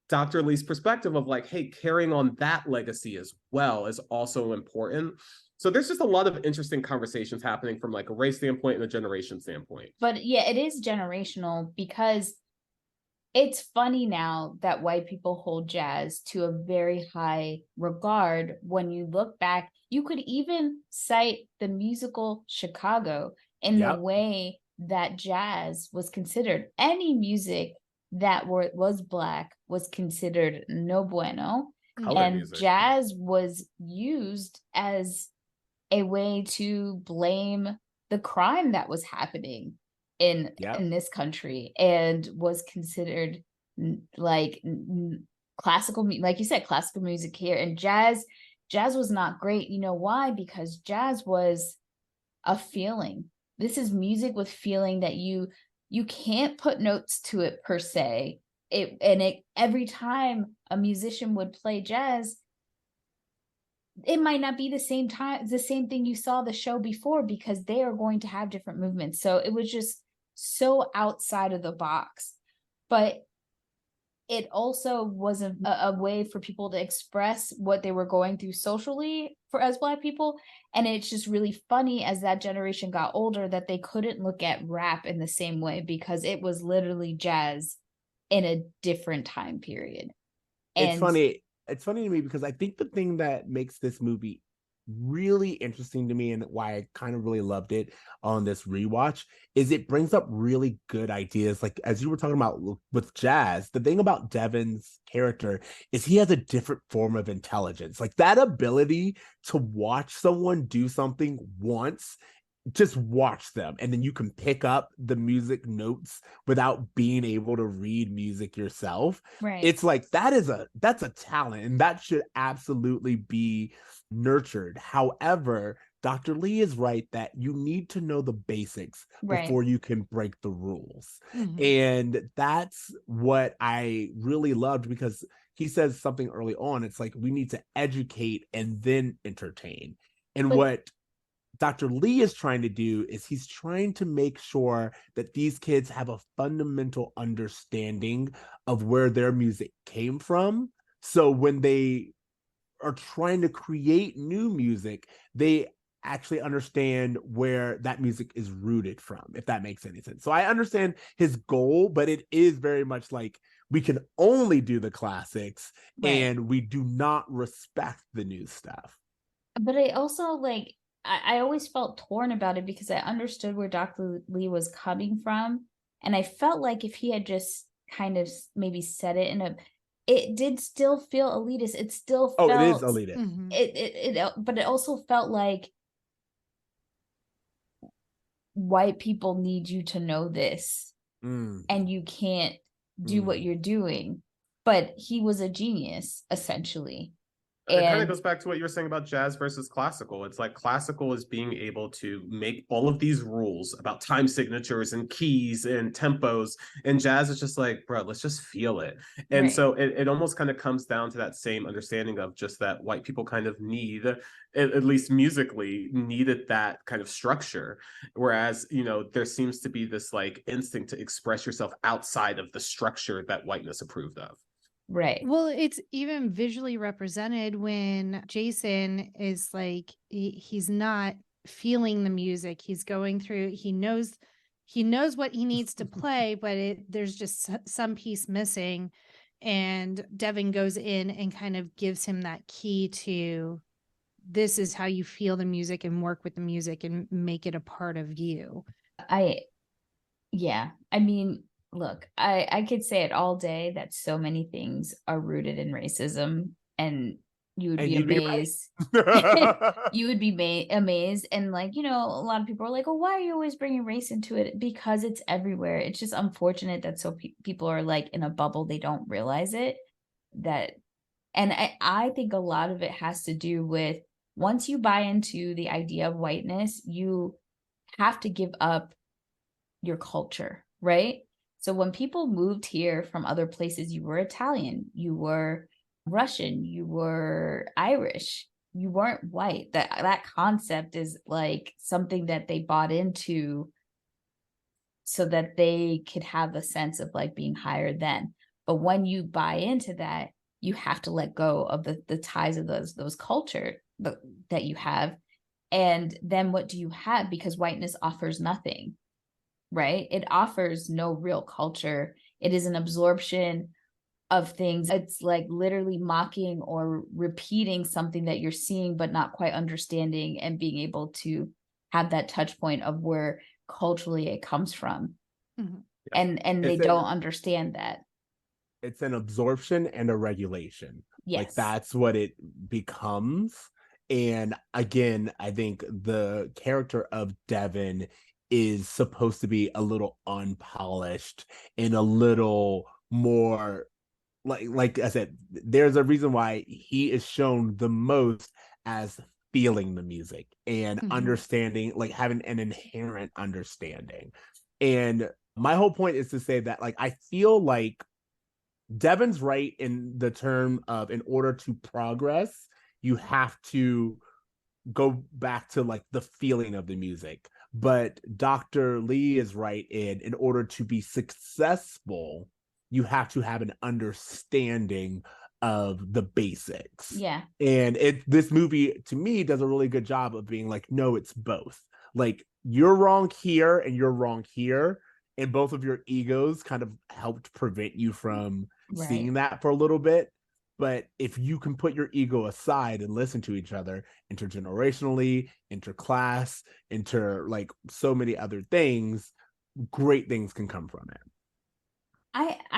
Dr. Lee's perspective of like, hey, carrying on that legacy as well is also important. So there's just a lot of interesting conversations happening from like a race standpoint and a generation standpoint. But yeah, it is generational, because it's funny now that white people hold jazz to a very high regard. When you look back, you could even cite the musical Chicago in the way that jazz was considered. Any music that was Black was considered no bueno. And jazz was used as a way to blame the crime that was happening in this country, and was considered like classical, like you said, classical music here. And jazz was not great. You know why? Because jazz was a feeling. This is music with feeling that you can't put notes to it per se. Every time a musician would play jazz, it might not be the same thing you saw the show before, because they are going to have different movements. So it was just so outside of the box. But it also was a way for people to express what they were going through socially as Black people. And it's just really funny, as that generation got older, that they couldn't look at rap in the same way, because it was literally jazz in a different time period. And it's funny to me, because I think the thing that makes this movie really interesting to me, and why I kind of really loved it on this rewatch, is it brings up really good ideas. Like, as you were talking about with jazz, the thing about Devin's character is he has a different form of intelligence. Like, that ability to watch someone do something once, just watch them, and then you can pick up the music notes without being able to read music yourself. Right. It's like that's a talent, and that should absolutely be nurtured. However, Dr. Lee is right that you need to know the basics before you can break the rules. And that's what I really loved, because he says something early on. It's like, we need to educate and then entertain. And what Dr. Lee is trying to do is he's trying to make sure that these kids have a fundamental understanding of where their music came from. So when they are trying to create new music, they actually understand where that music is rooted from, if that makes any sense. So I understand his goal, but it is very much like, we can only do the classics and we do not respect the new stuff. But I also I always felt torn about it, because I understood where Dr. Lee was coming from. And I felt like if he had just kind of maybe said it it did still feel elitist. It still felt, it is elitist. But it also felt like, white people need you to know this, and you can't do what you're doing. But he was a genius, essentially. It kind of goes back to what you were saying about jazz versus classical. It's like classical is being able to make all of these rules about time signatures and keys and tempos, and jazz is just like, bro, let's just feel it. And so it almost kind of comes down to that same understanding of just that white people kind of need, at least musically, needed that kind of structure. Whereas, you know, there seems to be this like instinct to express yourself outside of the structure that whiteness approved of. Right. Well, it's even visually represented when Jason is like, he's not feeling the music. He's going through, he knows what he needs to play, but there's just some piece missing. And Devin goes in and kind of gives him that key to, this is how you feel the music and work with the music and make it a part of you. Yeah. I mean, look, I could say it all day that so many things are rooted in racism, and you would And be you'd be amazed. right. You would be amazed. And like, you know, a lot of people are like, oh, why are you always bringing race into it? Because it's everywhere. It's just unfortunate that people are like in a bubble. They don't realize it. And I think a lot of it has to do with, once you buy into the idea of whiteness, you have to give up your culture, right? So when people moved here from other places, you were Italian, you were Russian, you were Irish, you weren't white. That concept is like something that they bought into so that they could have a sense of like being higher than. But when you buy into that, you have to let go of the ties of those culture that you have. And then what do you have? Because whiteness offers nothing, right? It offers no real culture. It is an absorption of things. It's like literally mocking or repeating something that you're seeing but not quite understanding, and being able to have that touch point of where culturally it comes from. Mm-hmm. And they don't understand that. It's an absorption and a regulation. Yes. Like that's what it becomes. And again, I think the character of Devin is supposed to be a little unpolished and a little more like I said, there's a reason why he is shown the most as feeling the music and understanding, like having an inherent understanding. And my whole point is to say that, like, I feel like Devin's right in the term of, in order to progress, you have to go back to like the feeling of the music. But Dr. Lee is right in order to be successful, you have to have an understanding of the basics. Yeah. And this movie to me does a really good job of being like, no, it's both. Like, you're wrong here and you're wrong here. And both of your egos kind of helped prevent you from seeing that for a little bit. But if you can put your ego aside and listen to each other intergenerationally, interclass, like so many other things, great things can come from it.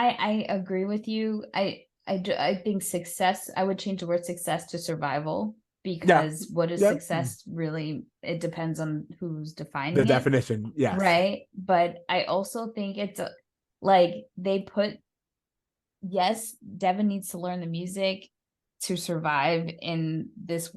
I agree with you. I think success, I would change the word success to survival, because what is success really, it depends on who's defining the it. definition. Yes. Right. But I also think it's like they put, yes, Devin needs to learn the music to survive in this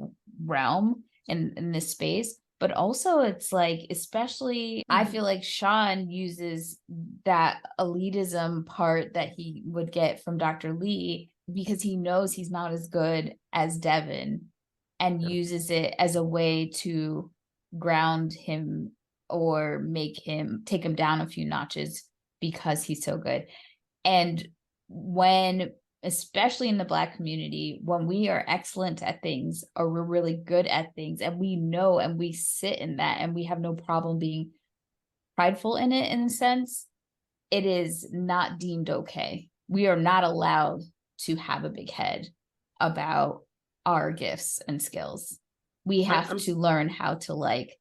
realm and in this space. But also it's like, especially, I feel like Sean uses that elitism part that he would get from Dr. Lee, because he knows he's not as good as Devin, and uses it as a way to ground him or take him down a few notches because he's so good. And when, especially in the Black community, when we are excellent at things, or we're really good at things, and we know and we sit in that and we have no problem being prideful in it, in a sense, it is not deemed okay. We are not allowed to have a big head about our gifts and skills. We have to learn how to like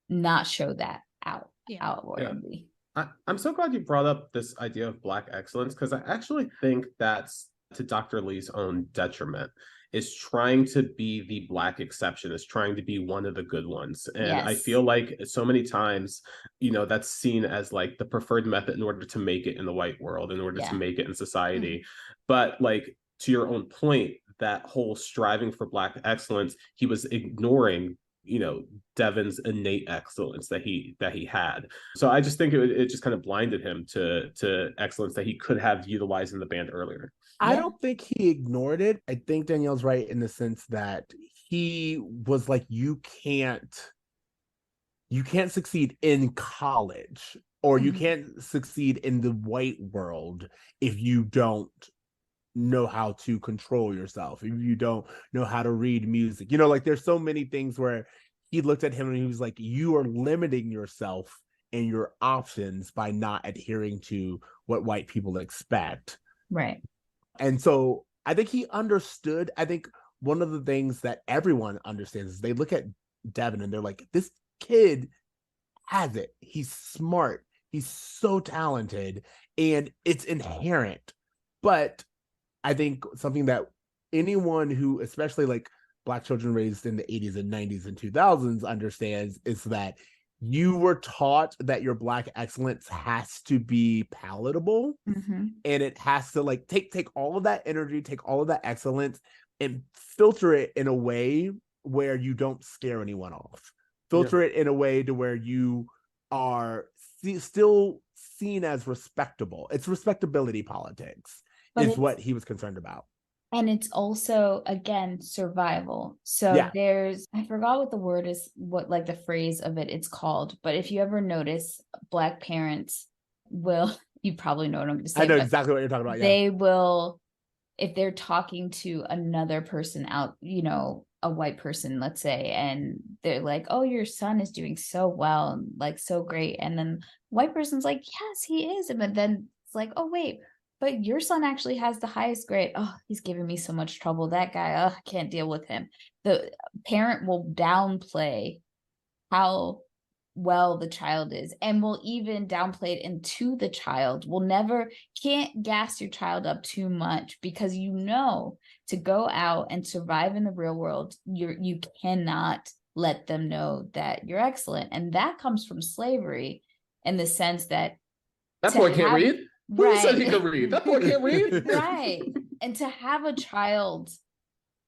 not show that outwardly. I'm so glad you brought up this idea of Black excellence, because I actually think that's to Dr. Lee's own detriment, is trying to be the Black exception, is trying to be one of the good ones. And I feel like so many times, that's seen as like the preferred method in order to make it in the white world, in order to make it in society. But like, to your own point, that whole striving for Black excellence, he was ignoring Devin's innate excellence that he had. So I just think it just kind of blinded him to excellence that he could have utilized in the band earlier. I don't think he ignored it. I think Danielle's right in the sense that he was like, you can't succeed in college, or you can't succeed in the white world if you don't know how to control yourself, if you don't know how to read music, you know, like there's so many things where he looked at him and he was like, you are limiting yourself and your options by not adhering to what white people expect. Right. And so I think he understood. I think one of the things that everyone understands is they look at Devin and they're like, this kid has it. He's smart. He's so talented and it's inherent. But I think something that anyone who, especially like Black children raised in the 80s and 90s and 2000s, understands is that you were taught that your Black excellence has to be palatable, Mm-hmm. and it has to like take all of that energy, take all of that excellence, and filter it in a way where you don't scare anyone off. Filter it in a way to where you are still seen as respectable. It's respectability politics. But Is what he was concerned about. And it's also, again, survival. So there's, I forgot what the word is, what like the phrase of it's called. But if you ever notice, Black parents will, you probably know what I'm going to say. I know exactly what you're talking about. They will, if they're talking to another person out, you know, a white person, let's say, and they're like, oh, your son is doing so well, and like so great. And then white person's like, yes, he is. But then it's like, oh, wait. But your son actually has the highest grade. Oh, he's giving me so much trouble. That guy, I can't deal with him. The parent will downplay how well the child is and will even downplay it into the child. Can't gas your child up too much, because you know to go out and survive in the real world, you cannot let them know that you're excellent. And that comes from slavery, in the sense that that boy can't read. Who said he could read? That boy can't read. Right. And to have a child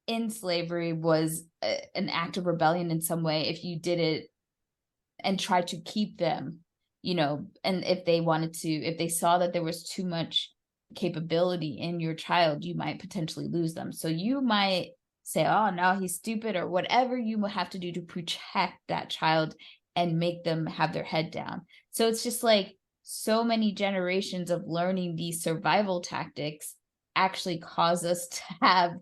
in slavery was an act of rebellion in some way, if you did it and tried to keep them, you know, and if they saw that there was too much capability in your child, you might potentially lose them. So you might say, oh, no, he's stupid, or whatever you have to do to protect that child and make them have their head down. So it's just like, so many generations of learning these survival tactics actually cause us to have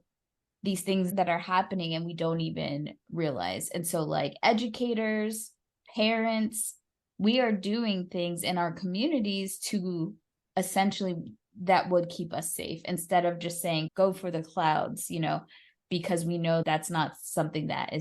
these things that are happening and we don't even realize. And so like educators, parents, we are doing things in our communities to essentially that would keep us safe, instead of just saying, go for the clouds, you know, because we know that's not something that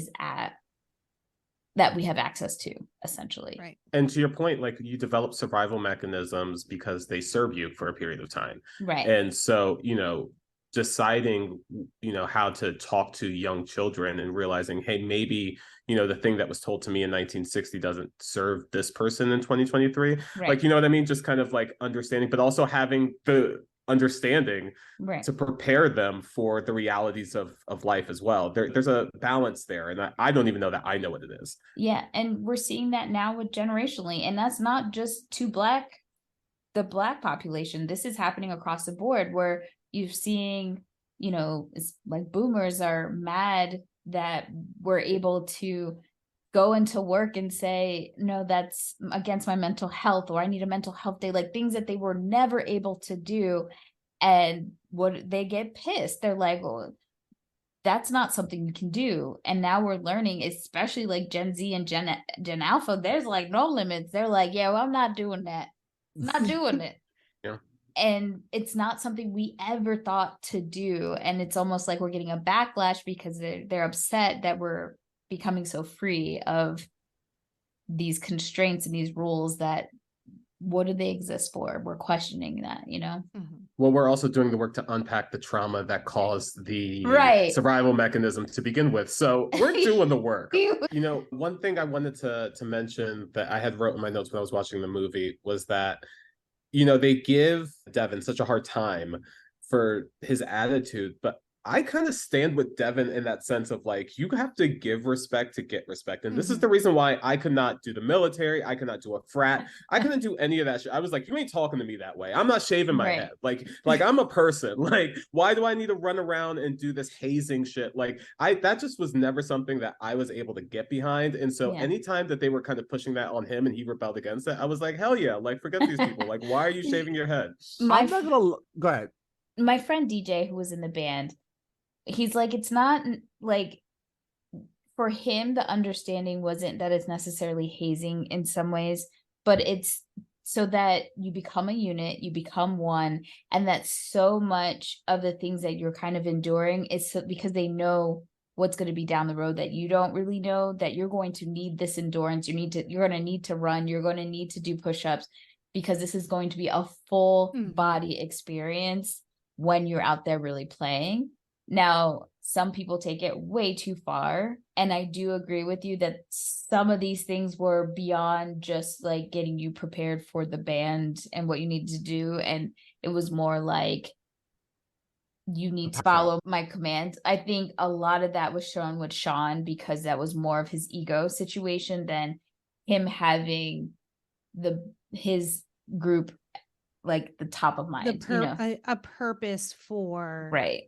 we have access to, essentially. Right. And to your point, like, you develop survival mechanisms because they serve you for a period of time. Right. And so, you know, deciding, you know, how to talk to young children and realizing, hey, maybe, you know, the thing that was told to me in 1960 doesn't serve this person in 2023. Right. Like, you know what I mean? Just kind of like understanding, but also having the understanding to prepare them for the realities of life as well. There's a balance there, and I don't even know that I know what it is. Yeah, and we're seeing that now with generationally, and that's not just to the Black population. This is happening across the board, where you're seeing, you know, it's like boomers are mad that we're able to go into work and say, no, that's against my mental health, or I need a mental health day, like things that they were never able to do. And what they get pissed, they're like, well, that's not something you can do. And now we're learning, especially like Gen Z and Gen Alpha, there's like no limits. They're like, yeah, well, I'm not doing that. I'm not doing it. Yeah. And it's not something we ever thought to do. And it's almost like we're getting a backlash because they're upset that we're becoming so free of these constraints and these rules that, what do they exist for? We're questioning that, you know? Mm-hmm. Well, we're also doing the work to unpack the trauma that caused the survival mechanism to begin with. So we're doing the work. You know, one thing I wanted to mention that I had wrote in my notes when I was watching the movie was that, you know, they give Devin such a hard time for his attitude, but I kind of stand with Devin in that sense of like, you have to give respect to get respect. And this is the reason why I could not do the military. I could not do a frat. I couldn't do any of that shit. I was like, you ain't talking to me that way. I'm not shaving my head. Like I'm a person. Like, why do I need to run around and do this hazing shit? Like that just was never something that I was able to get behind. And so anytime that they were kind of pushing that on him and he rebelled against it, I was like, hell yeah, like forget these people. Like, why are you shaving your head? I'm not gonna go ahead. my friend DJ, who was in the band, he's like, it's not like, for him, the understanding wasn't that it's necessarily hazing in some ways, but it's so that you become a unit, you become one, and that so much of the things that you're kind of enduring is because they know what's going to be down the road that you don't really know, that you're going to need this endurance, you're going to need to run, you're going to need to do push-ups, because this is going to be a full body experience when you're out there really playing. Now, some people take it way too far, and I do agree with you that some of these things were beyond just like getting you prepared for the band and what you need to do, and it was more like, you need to follow my commands. I think a lot of that was shown with Sean because that was more of his ego situation than him having his group like the top of mind, a purpose for right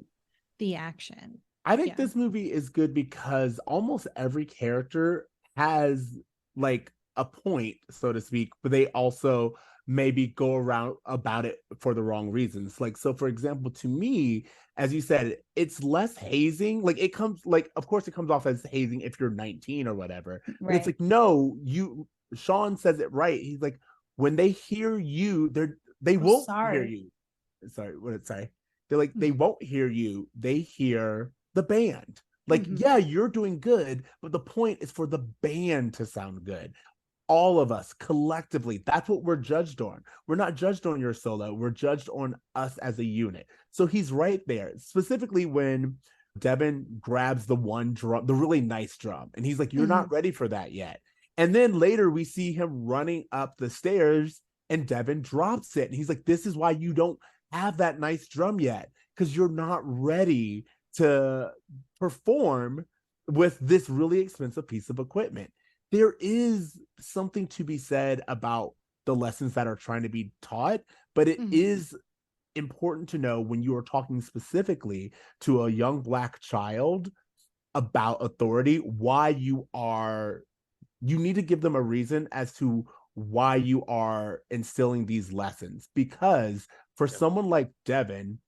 the action. I think this movie is good because almost every character has like a point, so to speak, but they also maybe go around about it for the wrong reasons. Like, so for example, to me, as you said, it's less hazing. Like it comes, like, of course it comes off as hazing if you're 19 or whatever. Right. But it's like, no, Sean says it right. He's like, when they hear you, they won't hear you. Sorry. They're like, they won't hear you. They hear the band. Like, yeah, you're doing good, but the point is for the band to sound good. All of us collectively, that's what we're judged on. We're not judged on your solo. We're judged on us as a unit. So he's right there, specifically when Devin grabs the one drum, the really nice drum. And he's like, you're not ready for that yet. And then later we see him running up the stairs and Devin drops it. And he's like, this is why you don't have that nice drum yet, because you're not ready to perform with this really expensive piece of equipment. There is something to be said about the lessons that are trying to be taught, but it is important to know when you are talking specifically to a young Black child about authority, why you need to give them a reason as to why you are instilling these lessons. Because for someone like Devin,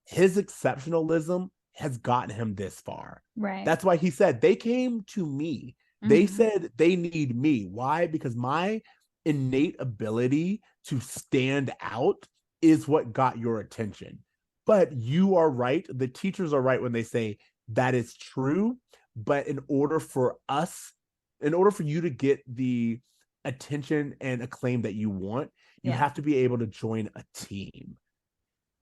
his exceptionalism has gotten him this far. Right. That's why he said, they came to me. They said they need me. Why? Because my innate ability to stand out is what got your attention. But you are right. The teachers are right when they say that is true. But in order for you to get the attention and acclaim that you want, you have to be able to join a team.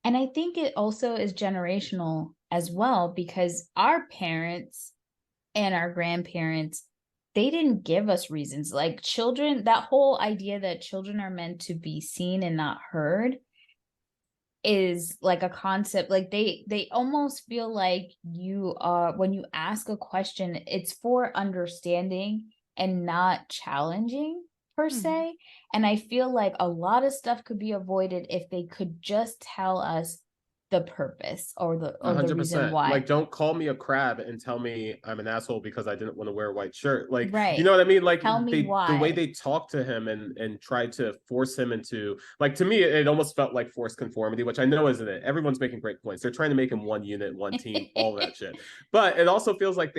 And I think it also is generational as well, because our parents and our grandparents, they didn't give us reasons. Like children, that whole idea that children are meant to be seen and not heard is like a concept. Like they almost feel like you are, when you ask a question, it's for understanding and not challenging per se. And I feel like a lot of stuff could be avoided if they could just tell us the purpose or the 100%. reason why. Like, don't call me a crab and tell me I'm an asshole because I didn't want to wear a white shirt. Like, right. You know what I mean? Like, tell me why. The way they talk to him and try to force him into, like, to me, it almost felt like forced conformity, which I know isn't it. Everyone's making great points. They're trying to make him one unit, one team, all that shit. But it also feels like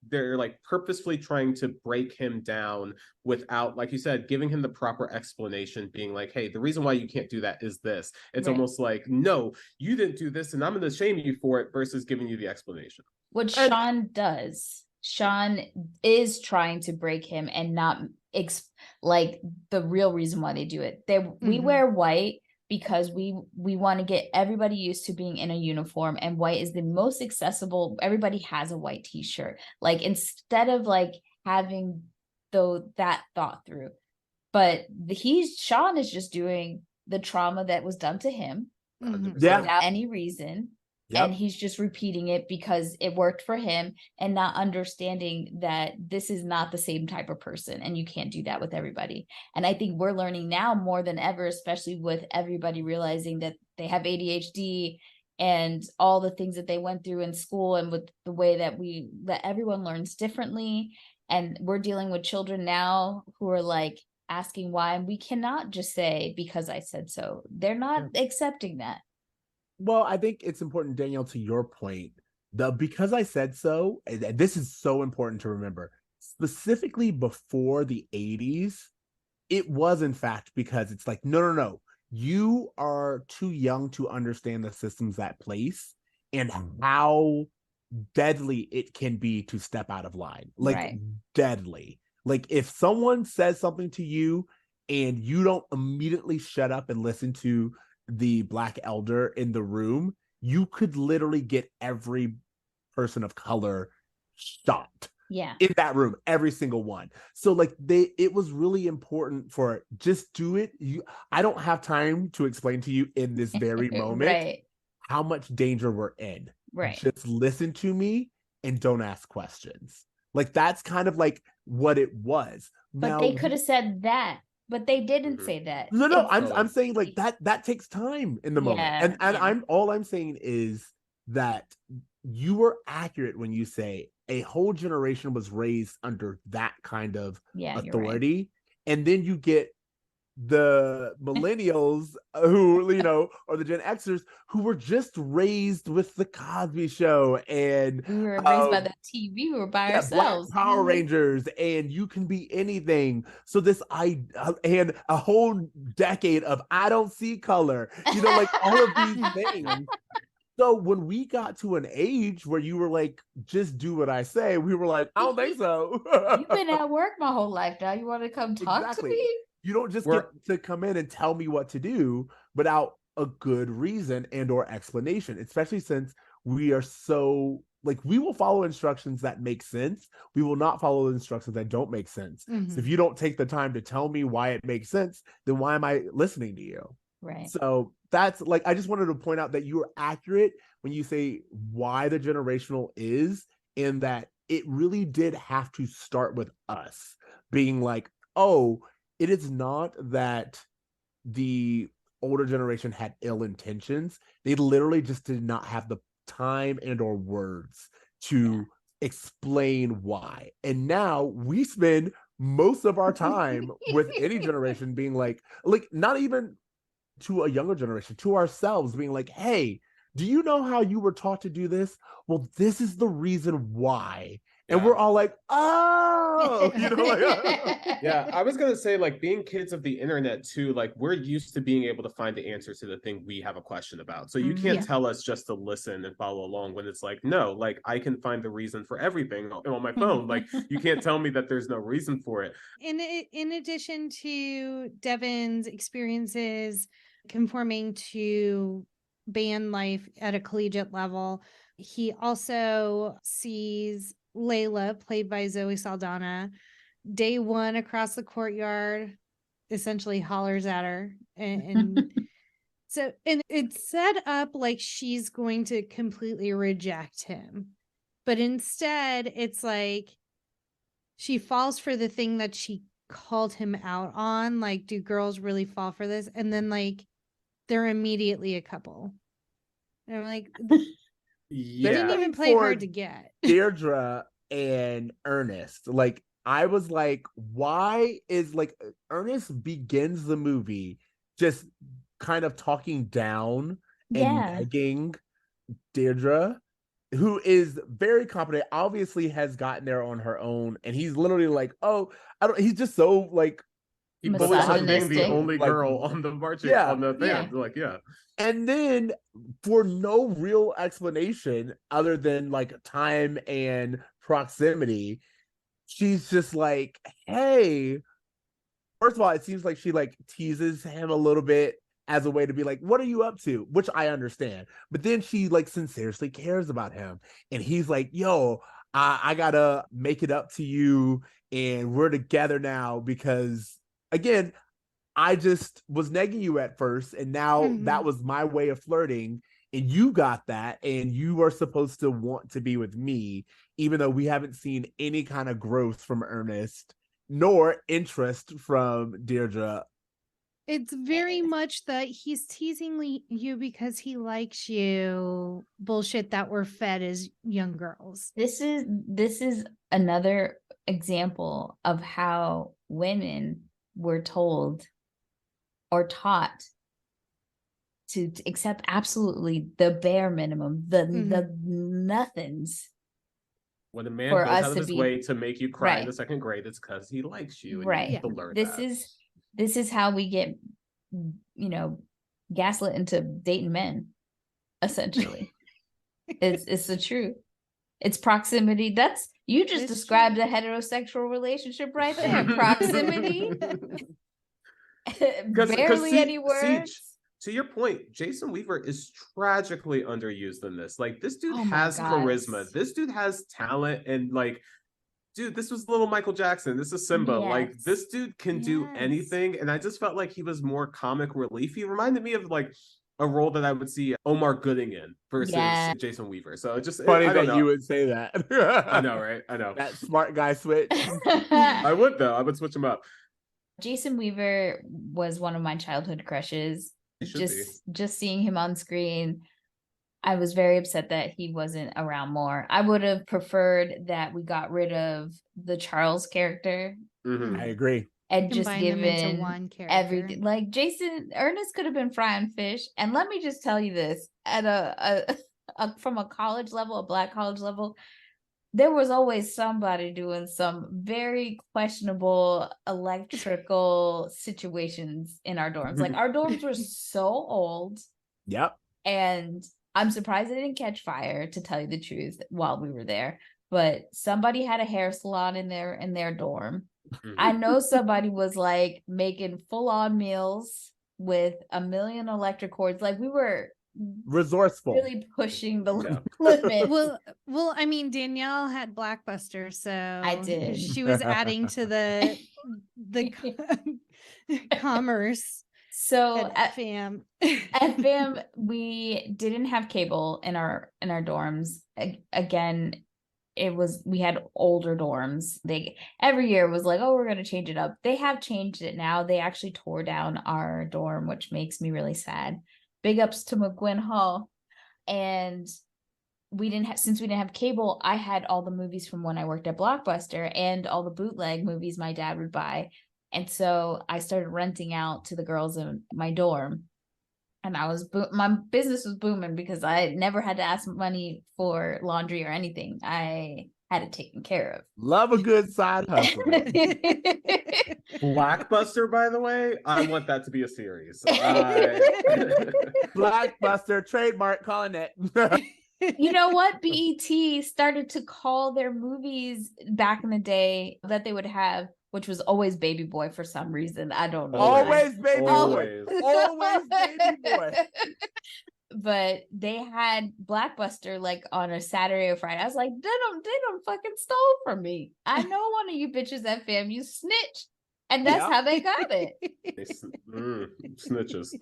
they're like purposefully trying to break him down without, like you said, giving him the proper explanation, being like, hey, the reason why you can't do that is this. It's almost like, no, you didn't do this and I'm going to shame you for it, versus giving you the explanation. What Sean does. Sean is trying to break him and not like the real reason why they do it. We wear white because we want to get everybody used to being in a uniform, and white is the most accessible. Everybody has a white t-shirt. Like, instead of like having that thought through, but Sean is just doing the trauma that was done to him without any reason. And he's just repeating it because it worked for him, and not understanding that this is not the same type of person and you can't do that with everybody. And I think we're learning now more than ever, especially with everybody realizing that they have ADHD and all the things that they went through in school, and with the way that everyone learns differently. And we're dealing with children now who are like asking why, and we cannot just say because I said so. They're not accepting that. Well, I think it's important, Danielle, to your point, because I said so, and this is so important to remember, specifically before the 80s, it was in fact because it's like, no. You are too young to understand the systems at place and how deadly it can be to step out of line. Like Right. deadly. Like if someone says something to you and you don't immediately shut up and listen to the Black elder in the room, you could literally get every person of color shot Yeah. in that room, every single one. So like it was really important for just do it. I don't have time to explain to you in this very moment Right. how much danger we're in. Right. Just listen to me and don't ask questions. Like that's kind of like what it was. But Now, they could have said that, but they didn't Mhm. say that. no, It's- I'm saying like that takes time in the moment. Yeah, And yeah. I'm saying is that you were accurate when you say a whole generation was raised under that kind of Yeah, you're right. authority. And then you get the millennials who, you know, or the Gen Xers who were just raised with the Cosby Show and We were raised by the TV. We were by ourselves. Black Power Rangers, and you can be anything. So this and a whole decade of I don't see color, you know, like all of these things. So when we got to an age where you were like, just do what I say, we were like, I don't think so. You've been at work my whole life now. You want to come talk to me? You don't just get to come in and tell me what to do without a good reason and or explanation, especially since we are so like we will follow instructions that make sense. We will not follow instructions that don't make sense. So if you don't take the time to tell me why it makes sense, then why am I listening to you? Right. So that's like, I just wanted to point out that you are accurate when you say why the generational is, and that it really did have to start with us being like, oh, it is not that the older generation had ill intentions. They literally just did not have the time and or words to explain why. And now we spend most of our time with any generation being like not even to a younger generation, to ourselves, being like, hey, do you know how you were taught to do this? Well, this is the reason why. And we're all like, oh, you know, like, yeah, I was gonna say, like, being kids of the internet too, like we're used to being able to find the answer to the thing we have a question about. So you can't tell us just to listen and follow along when it's like, no, like I can find the reason for everything on my phone. Like you can't tell me that there's no reason for it. In addition to Devin's experiences conforming to band life at a collegiate level, he also sees Layla, played by Zoe Saldana, day one across the courtyard, essentially hollers at her. And so, and it's set up like she's going to completely reject him. But instead, it's like she falls for the thing that she called him out on. Like, do girls really fall for this? And then, like, they're immediately a couple. And I'm like, didn't even play hard to get. Deirdre and Ernest, like I was like, why is like Ernest begins the movie just kind of talking down and nagging Deirdre, who is very competent, obviously has gotten there on her own, and he's literally like, oh, I don't. He's just so like he being the only girl on the marching on the band, like and then for no real explanation other than like time and proximity, she's just like, hey, first of all, it seems like she like teases him a little bit as a way to be like, what are you up to? Which I understand. But then she like sincerely cares about him. And he's like, yo, I gotta make it up to you. And we're together now because, again, I just was negging you at first. And now that was my way of flirting. And you got that. And you are supposed to want to be with me, even though we haven't seen any kind of growth from Ernest, nor interest from Deirdre. It's very much that he's teasing you because he likes you bullshit that we're fed as young girls. This is another example of how women were told or taught to accept absolutely the bare minimum, the nothings. When a man For goes us out of to his be- way to make you cry in Right. the second grade, it's because he likes you, and Right. you have to learn This that. is how we get, gaslit into dating men, essentially. It's the truth. It's proximity. That's you just It's described true. a heterosexual relationship right there. Proximity. Barely any words. To your point, Jason Weaver is tragically underused in this. Like, this dude Oh my has gosh. charisma. This dude has talent, and like, dude, this was little Michael Jackson. This is Simba. Like, Yes. this dude can do Yes. anything, and I just felt like he was more comic relief. He reminded me of like a role that I would see Omar Gooding in versus Yeah. Jason Weaver. So Funny I don't that know. you would say that. I know, right? I know. That smart guy switch. I would though. I would switch him up. Jason Weaver was one of my childhood crushes. He should Just seeing him on screen, I was very upset that he wasn't around more. I would have preferred that we got rid of the Charles character Mhm. I agree. and just Combine them into given one character. everything. Like Ernest could have been frying fish. And let me just tell you this: at from a college level, a Black college level, there was always somebody doing some very questionable electrical situations in our dorms. Like, our dorms were so old, Yep. and I'm surprised they didn't catch fire, to tell you the truth, while we were there. But somebody had a hair salon in their dorm. Mhm. I know somebody was like making full-on meals with a million electric cords. Like, we were Resourceful. really pushing the Yeah. limit. Well, I mean, Danielle had Blockbuster, so I did. She was adding to the commerce So at FAM. at FAM, we didn't have cable in our dorms. Again, we had older dorms. They every year was like, oh, we're gonna change it up. They have changed it now. They actually tore down our dorm, which makes me really sad. Big ups to McGuinn Hall. And since we didn't have cable, I had all the movies from when I worked at Blockbuster and all the bootleg movies my dad would buy. And so I started renting out to the girls in my dorm. And my business was booming because I never had to ask money for laundry or anything. I had it taken care of. Love a good side hustle. Blackbuster, by the way, I want that to be a series. Blockbuster trademark, calling it. You know what? BET started to call their movies back in the day that they would have, which was always Baby Boy for some reason. I don't know. Always Baby Boy. Always. Always Baby Boy. But they had Blockbuster like on a Saturday or Friday. I was like, they don't fucking stole from me. I know one of you bitches at FAM, you snitch. And that's how they got it. Snitches.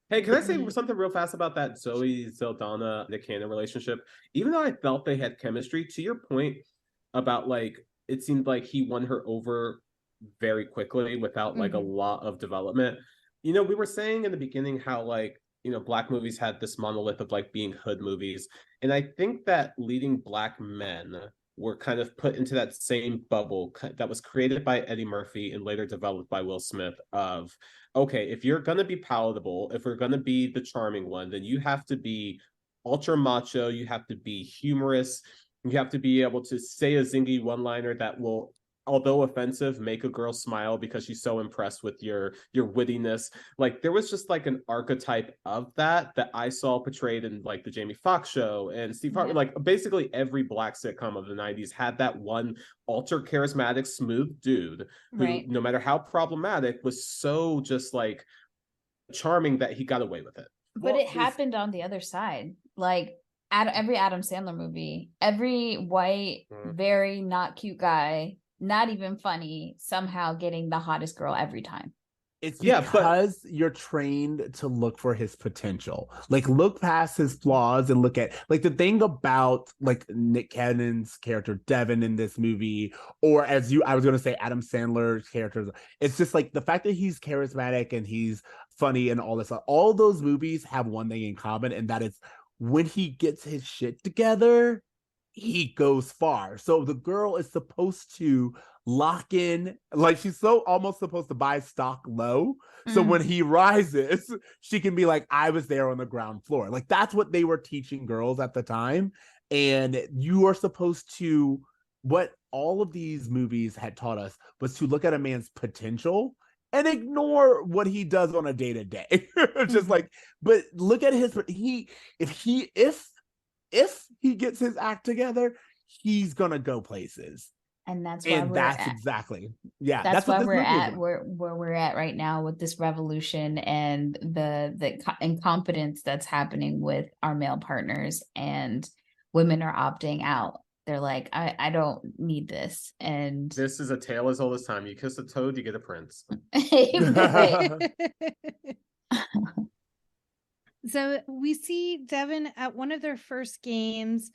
Hey, can I say something real fast about that Zoe Saldana Nick Cannon relationship? Even though I felt they had chemistry, to your point about like it seemed like he won her over very quickly without like a lot of development. We were saying in the beginning how like Black movies had this monolith of like being hood movies, and I think that leading Black men were kind of put into that same bubble that was created by Eddie Murphy and later developed by Will Smith of, okay, if you're going to be palatable, if we're going to be the charming one, then you have to be ultra macho, you have to be humorous, you have to be able to say a zingy one-liner that will, although offensive, make a girl smile because she's so impressed with your wittiness. Like, there was just like an archetype of that I saw portrayed in like the Jamie Foxx show and Steve Harvey. Like, basically every Black sitcom of the 90s had that one ultra charismatic, smooth dude who, no matter how problematic, was so just like charming that he got away with it. But it happened on the other side. Like, every Adam Sandler movie, every white, very not cute guy, not even funny, somehow getting the hottest girl every time. It's because you're trained to look for his potential. Like, look past his flaws and look at like the thing about like Nick Cannon's character Devin in this movie, or I was gonna say Adam Sandler's characters. It's just like the fact that he's charismatic and he's funny and all this stuff. All those movies have one thing in common, and that is when he gets his shit together, he goes far. So the girl is supposed to lock in, like she's so almost supposed to buy stock low. So when Mhm. he rises, she can be like, I was there on the ground floor. Like that's what they were teaching girls at the time. And you are supposed to, what all of these movies had taught us was to look at a man's potential and ignore what he does on a day to day. Just Mhm. like, but look at his, if he gets his act together, he's gonna go places. And that's why And we're that's at exactly, yeah, that's that's what why this we're movie is at about. where we're at right now with this revolution and the incompetence that's happening with our male partners, and women are opting out. They're like, I don't need this. And This is a tale as old as time. You kiss a toad, you get a prince. right. So we see Devin at one of their first games.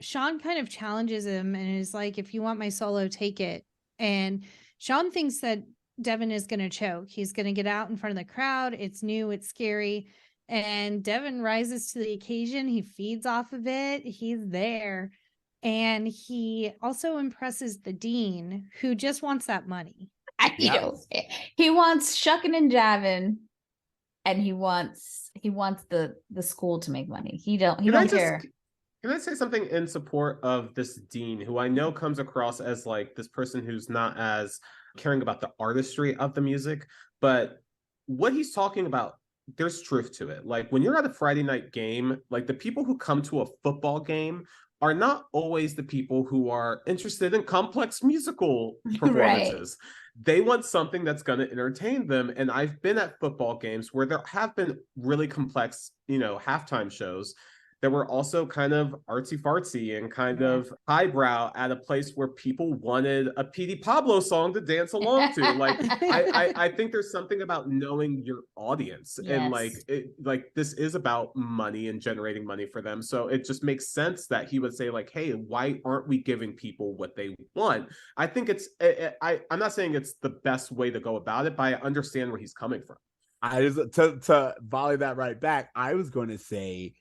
Sean kind of challenges him and is like, if you want my solo, take it. And Sean thinks that Devin is going to choke. He's going to get out in front of the crowd. It's new, it's scary. And Devin rises to the occasion. He feeds off of it. He's there. And he also impresses the dean, who just wants that money. Yeah. He wants shucking and jiving, and he wants the school to make money. He don't care. Can I say something in support of this dean, who I know comes across as like this person who's not as caring about the artistry of the music, but what he's talking about, there's truth to it. Like when you're at a Friday night game, like the people who come to a football game are not always the people who are interested in complex musical performances. They want something that's going to entertain them. And I've been at football games where there have been really complex, halftime shows that were also kind of artsy fartsy and kind of highbrow at a place where people wanted a P.D. Pablo song to dance along to. Like, I think there's something about knowing your audience, and like this is about money and generating money for them. So it just makes sense that he would say like, hey, why aren't we giving people what they want? I think I'm not saying it's the best way to go about it, but I understand where he's coming from. I just to volley that right back, I was going to say,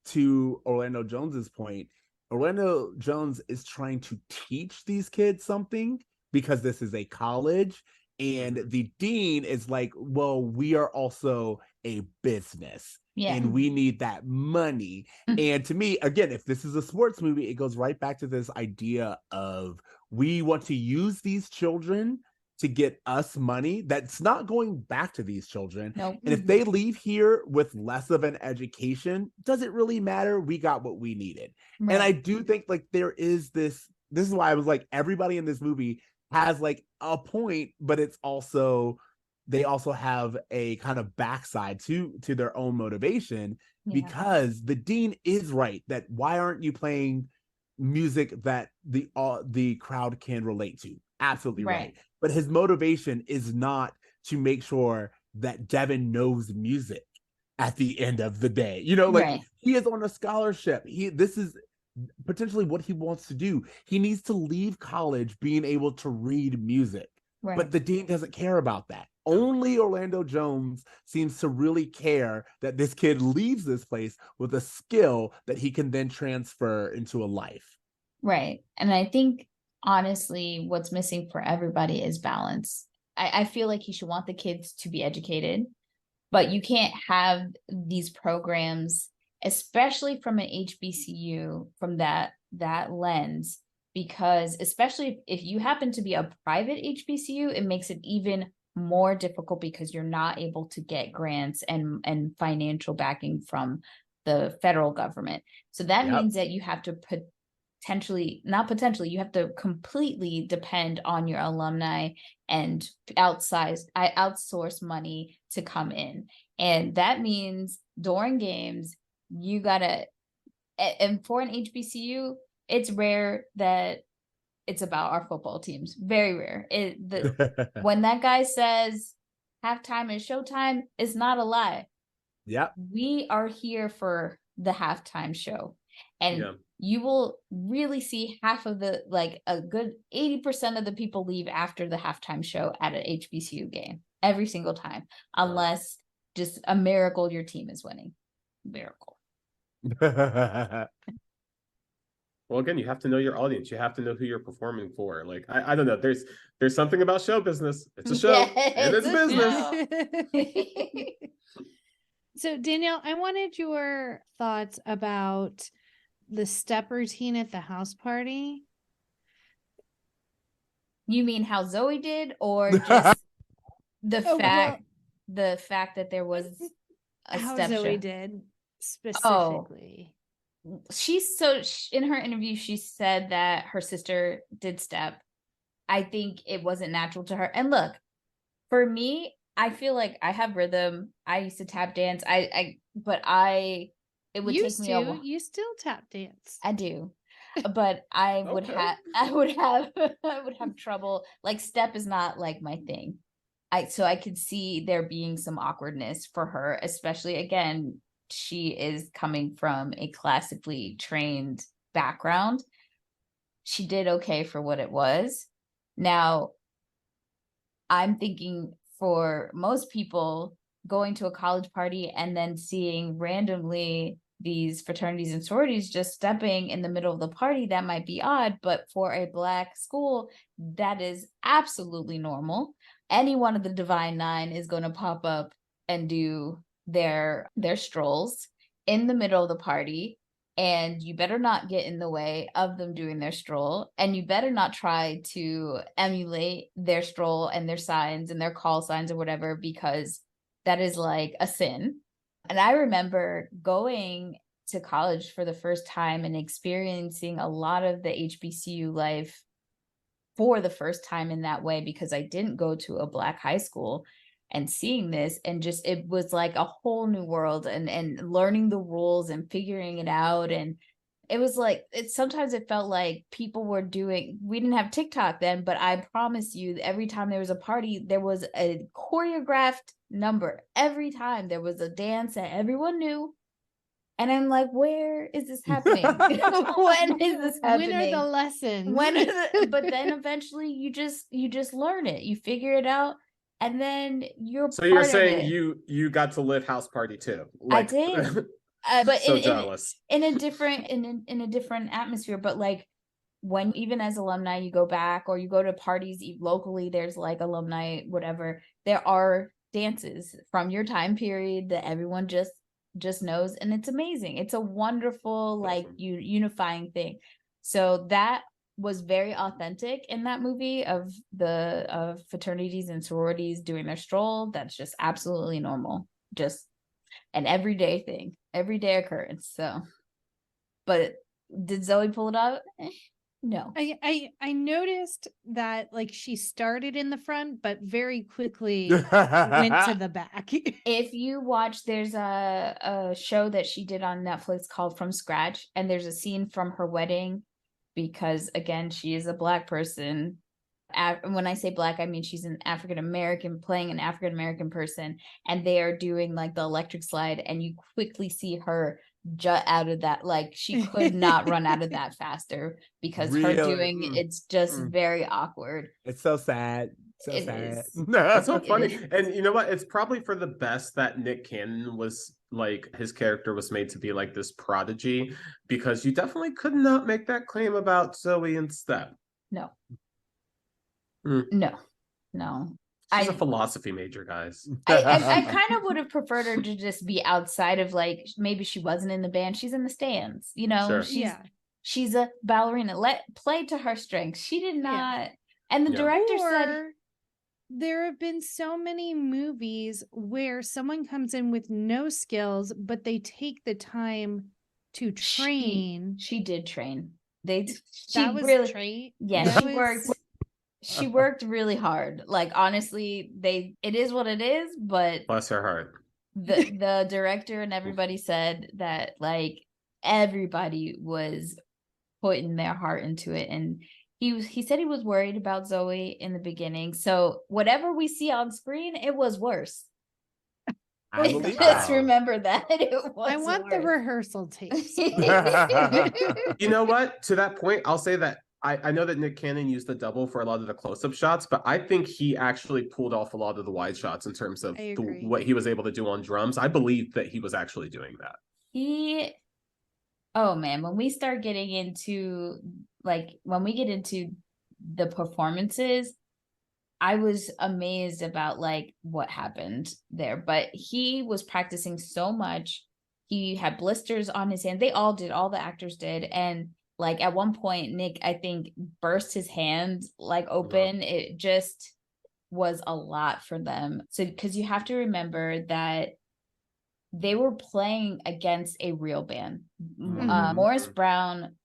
to Orlando Jones's point, Orlando Jones is trying to teach these kids something because this is a college, and the dean is like, well, we are also a business and we need that money. And to me, again, if this is a sports movie, it goes right back to this idea of we want to use these children to get us money that's not going back to these children. Nope. And if they leave here with less of an education, does it really matter? We got what we needed. Right. And I do think like there is this is why I was like, everybody in this movie has like a point, but it's also, they also have a kind of backside to their own motivation, because the dean is right that why aren't you playing music that the crowd can relate to? Absolutely right. But his motivation is not to make sure that Devin knows music at the end of the day. He is on a scholarship. This is potentially what he wants to do. He needs to leave college being able to read music. But the dean doesn't care about that. Only Orlando Jones seems to really care that this kid leaves this place with a skill that he can then transfer into a life. Right. And I think honestly, what's missing for everybody is balance. I feel like he should want the kids to be educated, but you can't have these programs, especially from an HBCU, from that lens, because especially if you happen to be a private HBCU, it makes it even more difficult because you're not able to get grants and financial backing from the federal government. So that means that you have to you have to completely depend on your alumni and outsource money to come in. And that means during games, you gotta, and for an HBCU, it's rare that it's about our football teams. Very rare. When that guy says halftime is showtime, it's not a lie. Yeah. We are here for the halftime show. And you will really see half of the, like a good 80% of the people leave after the halftime show at an HBCU game every single time, unless just a miracle your team is winning. Miracle. Well, again, you have to know your audience. You have to know who you're performing for. Like, I don't know. There's something about show business. It's a show and it's business. So Danielle, I wanted your thoughts about the step routine at the house party. You mean how Zoe did, or just the fact that there was a how step Zoe show? Did specifically? In her interview, she said that her sister did step. I think it wasn't natural to her. And look, for me, I feel like I have rhythm. I used to tap dance. It would take me a while. You still tap dance. I do. But I would have trouble. Like, step is not like my thing. So I could see there being some awkwardness for her, especially, again, she is coming from a classically trained background. She did okay for what it was. Now, I'm thinking for most people, going to a college party and then seeing randomly these fraternities and sororities just stepping in the middle of the party, that might be odd. But for a Black school, that is absolutely normal. Any one of the Divine Nine is going to pop up and do their strolls in the middle of the party, and you better not get in the way of them doing their stroll, and you better not try to emulate their stroll and their signs and their call signs or whatever, because that is like a sin. And I remember going to college for the first time and experiencing a lot of the HBCU life for the first time in that way, because I didn't go to a Black high school, and seeing this, and just, it was like a whole new world, and learning the rules and figuring it out. And it was like, sometimes it felt like people were doing, we didn't have TikTok then, but I promise you, every time there was a party, there was a choreographed number. Every time there was a dance that everyone knew. And I'm like, where is this happening? When is this happening? When are the lessons? But then eventually you just learn it. You figure it out. And then you're So you're saying you got to live house party too? Like, I did, but so jealous. In a different atmosphere. But like, when even as alumni, you go back or you go to parties locally, there's like alumni, whatever. There are dances from your time period that everyone just knows, and it's amazing. It's a wonderful, like, unifying thing. So that was very authentic in that movie, of fraternities and sororities doing their stroll. That's just absolutely normal, just an everyday thing, everyday occurrence. So, but did Zoe pull it out? No. I noticed that, like, she started in the front, but very quickly went to the back. If you watch, there's a show that she did on Netflix called From Scratch, and there's a scene from her wedding, because again, she is a Black person. When I say Black, I mean she's an African-American playing an African-American person, and they are doing like the electric slide, and you quickly see her jut out of that. Like, she could not run out of that faster, because her doing it's just very awkward. It's so sad. Sad. That's so funny. And you know what? It's probably for the best that Nick Cannon was, like, his character was made to be like this prodigy, because you definitely could not make that claim about Zoe and Step. No. No. She's a philosophy major, guys. I kind of would have preferred her to just be outside of, like, maybe she wasn't in the band, she's in the stands, you know. Sure. She's a ballerina. Play to her strengths. She did not. And the director said, there have been so many movies where someone comes in with no skills, but they take the time to train. She did train. She worked really hard. Like, honestly, it is what it is, but bless her heart. The director and everybody said that, like, everybody was putting their heart into it, and he said he was worried about Zoe in the beginning. So whatever we see on screen, it was worse. I believe just remember that it was. I want the rehearsal tapes. You know what? To that point, I'll say that I know that Nick Cannon used the double for a lot of the close-up shots, but I think he actually pulled off a lot of the wide shots in terms of what he was able to do on drums. I believe that he was actually doing that. Oh man, when we start getting into when we get into the performances, I was amazed about like what happened there. But he was practicing so much. He had blisters on his hand. They all did, all the actors did. And like at one point, Nick, I think, burst his hand like open. It just was a lot for them. So because you have to remember that they were playing against a real band. Morris Brown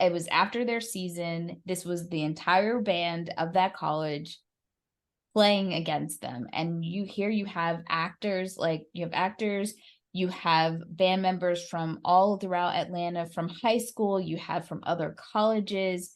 it was after their season. This was the entire band of that college playing against them. And you have actors, you have band members from all throughout Atlanta, from high school, you have from other colleges,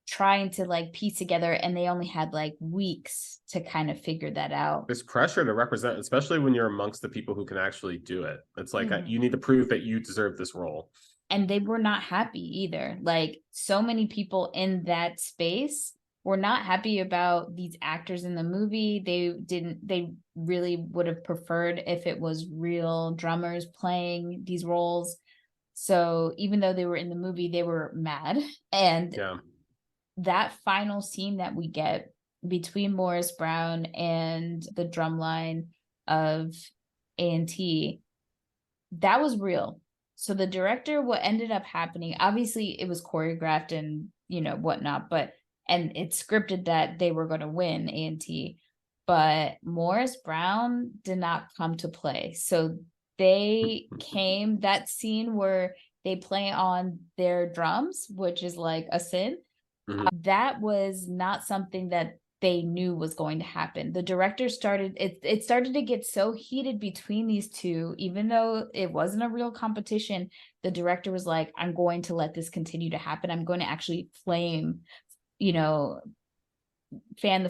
trying to like piece together, and they only had like weeks to kind of figure that out. There's pressure to represent, especially when you're amongst the people who can actually do it. It's like you need to prove that you deserve this role. And they were not happy either. Like so many people in that space were not happy about these actors in the movie. They really would have preferred if it was real drummers playing these roles. So even though they were in the movie, they were mad. And that final scene that we get between Morris Brown and the drumline of A&T, that was real. So the director, what ended up happening, obviously it was choreographed and, whatnot, and it's scripted that they were going to win A&T, but Morris Brown did not come to play. So they came, that scene where they play on their drums, which is like a sin. That was not something that they knew was going to happen. The director started to get so heated between these two, even though it wasn't a real competition. The director was like, I'm going to let this continue to happen. I'm going to actually fan the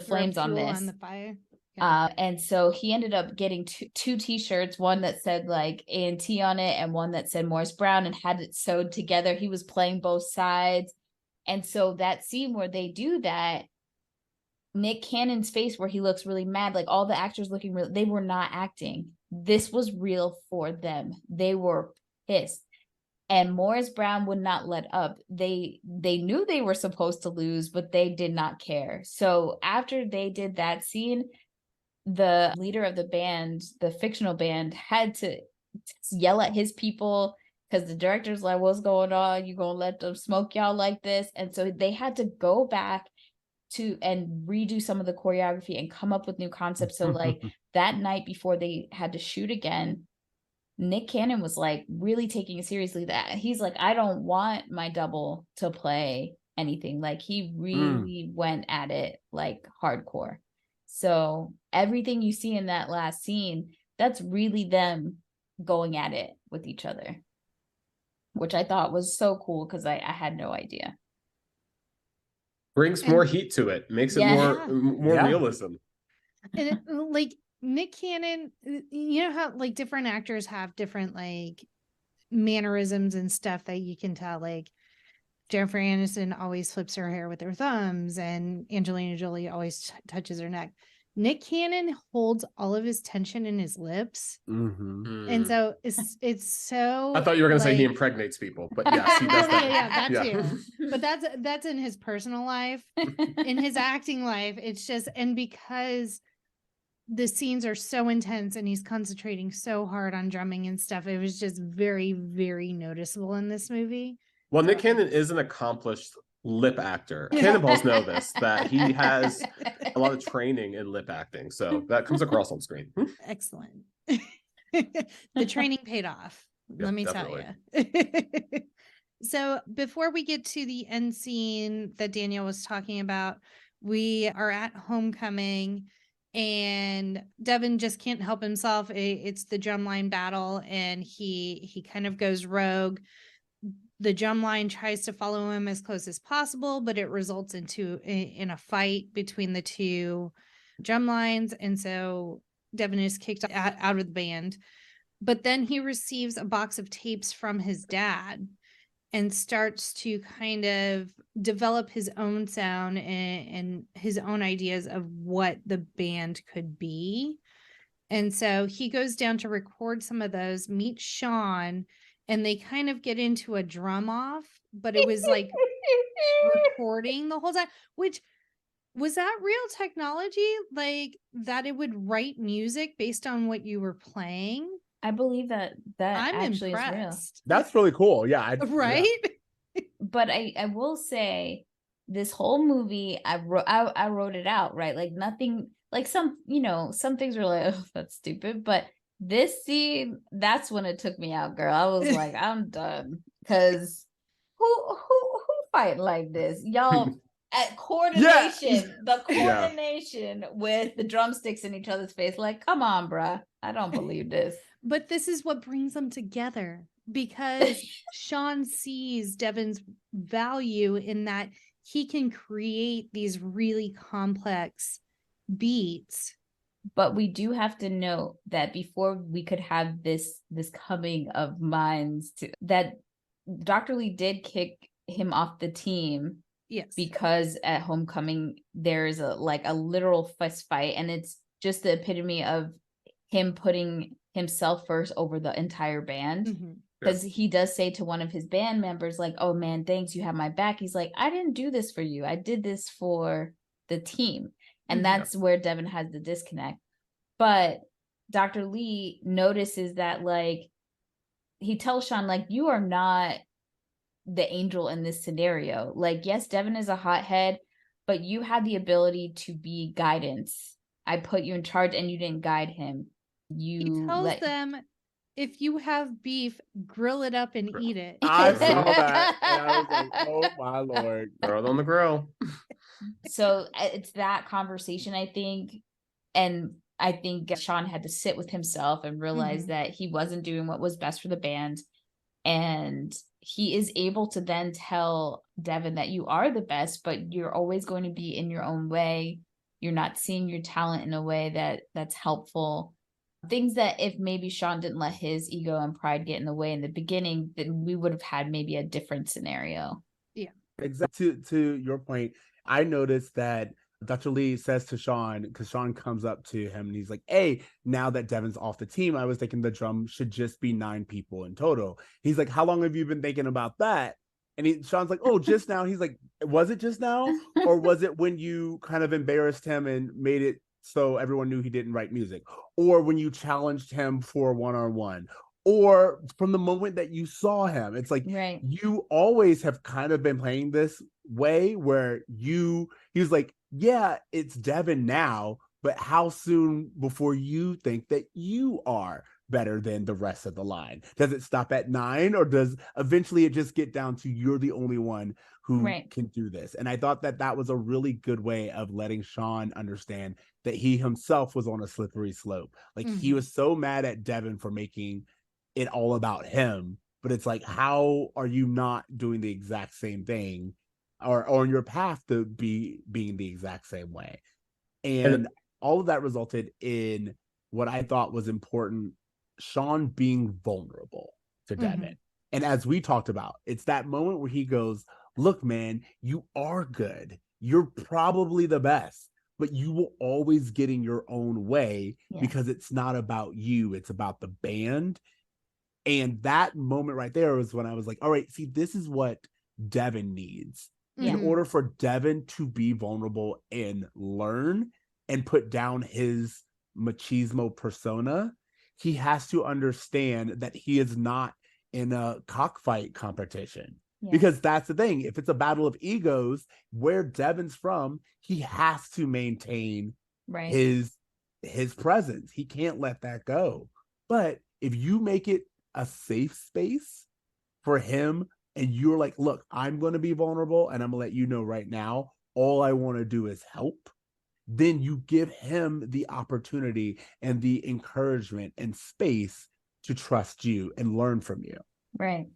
flames on this. On the fire. And so he ended up getting two t-shirts, one that said like A&T on it and one that said Morris Brown, and had it sewed together. He was playing both sides. And so that scene where they do that, Nick Cannon's face where he looks really mad, like all the actors looking real, they were not acting. This was real for them. They were pissed. And Morris Brown would not let up. They knew they were supposed to lose, but they did not care. So after they did that scene, the leader of the band, the fictional band, had to yell at his people, because the director's like, what's going on? You gonna let them smoke y'all like this? And so they had to go back and redo some of the choreography and come up with new concepts. So like that night before they had to shoot again, Nick Cannon was like really taking it seriously, that he's like, I don't want my double to play anything. Like he really went at it like hardcore. So everything you see in that last scene, that's really them going at it with each other, which I thought was so cool because I had no idea. Brings more heat to it, makes it more realism. And like Nick Cannon, you know how like different actors have different like mannerisms and stuff that you can tell. Like Jennifer Aniston always flips her hair with her thumbs, and Angelina Jolie always touches her neck. Nick Cannon holds all of his tension in his lips, and so it's so. I thought you were going to say he impregnates people, but yes, he does that. That too. But that's in his personal life. In his acting life, it's just, and because the scenes are so intense and he's concentrating so hard on drumming and stuff, it was just very, very noticeable in this movie. Well, Nick Cannon is an accomplished lip actor. Cannonballs know this, that he has a lot of training in lip acting, so that comes across on screen. Excellent. The training paid off. Let me tell you. So before we get to the end scene that Danielle was talking about, we are at homecoming and Devin just can't help himself. It's the drumline battle, and he kind of goes rogue. The drumline tries to follow him as close as possible, but it results in a fight between the two drumlines, and so Devin is kicked out of the band. But then he receives a box of tapes from his dad and starts to kind of develop his own sound and his own ideas of what the band could be. And so he goes down to record some of those, meets Sean, and they kind of get into a drum off, but it was like recording the whole time, which was that real technology, like that it would write music based on what you were playing? I believe that I'm actually impressed. is real. That's really cool. Yeah. Right? Yeah. But I will say this whole movie, I wrote it out, right? Like nothing, like some things were like, oh, that's stupid. But this scene, that's when it took me out, girl. I was like, I'm done. Because who fight like this? Y'all at coordination, the coordination with the drumsticks in each other's face. Like, come on, bruh. I don't believe this. But this is what brings them together, because Sean sees Devin's value in that he can create these really complex beats. But we do have to note that before we could have this coming of minds, that Dr. Lee did kick him off the team. Yes. Because at homecoming there's a literal fist fight, and it's just the epitome of him putting himself first over the entire band. Because he does say to one of his band members, like, oh man, thanks, you have my back. He's like, I didn't do this for you. I did this for the team. And that's where Devin has the disconnect. But Dr. Lee notices that, like, he tells Sean, like, you are not the angel in this scenario. Like, yes, Devin is a hothead, but you had the ability to be guidance. I put you in charge and you didn't guide him. He tells them, if you have beef, grill it up and eat it. I saw that and I was like, oh my Lord. Throw it on the grill. So it's that conversation, I think. And I think Sean had to sit with himself and realize that he wasn't doing what was best for the band. And he is able to then tell Devin that you are the best, but you're always going to be in your own way. You're not seeing your talent in a way that's helpful. Things that if maybe Sean didn't let his ego and pride get in the way in the beginning, then we would have had maybe a different scenario. Yeah. Exactly. To your point, I noticed that Dr. Lee says to Sean, because Sean comes up to him and he's like, hey, now that Devin's off the team, I was thinking the drum should just be 9 people in total. He's like, how long have you been thinking about that? And Sean's like, oh, just now. He's like, was it just now? Or was it when you kind of embarrassed him and made it so everyone knew he didn't write music? Or when you challenged him for a one-on-one? Or from the moment that you saw him? It's like, you always have kind of been playing this way where he was like, yeah, it's Devin now, but how soon before you think that you are better than the rest of the line? Does it stop at 9, or does eventually it just get down to you're the only one who can do this? And I thought that was a really good way of letting Sean understand that he himself was on a slippery slope. Like he was so mad at Devin for making it all about him, but it's like, how are you not doing the exact same thing or on your path to being the exact same way? And all of that resulted in what I thought was important, Sean being vulnerable to Devin. And as we talked about, it's that moment where he goes, look, man, you are good. You're probably the best, but you will always get in your own way because it's not about you. It's about the band. And that moment right there was when I was like, all right, see, this is what Devin needs. In order for Devin to be vulnerable and learn and put down his machismo persona, he has to understand that he is not in a cockfight competition. Because that's the thing. If it's a battle of egos, where Devin's from, he has to maintain his presence. He can't let that go. But if you make it a safe space for him, and you're like, look, I'm going to be vulnerable and I'm going to let you know right now, all I want to do is help, then you give him the opportunity and the encouragement and space to trust you and learn from you. Right.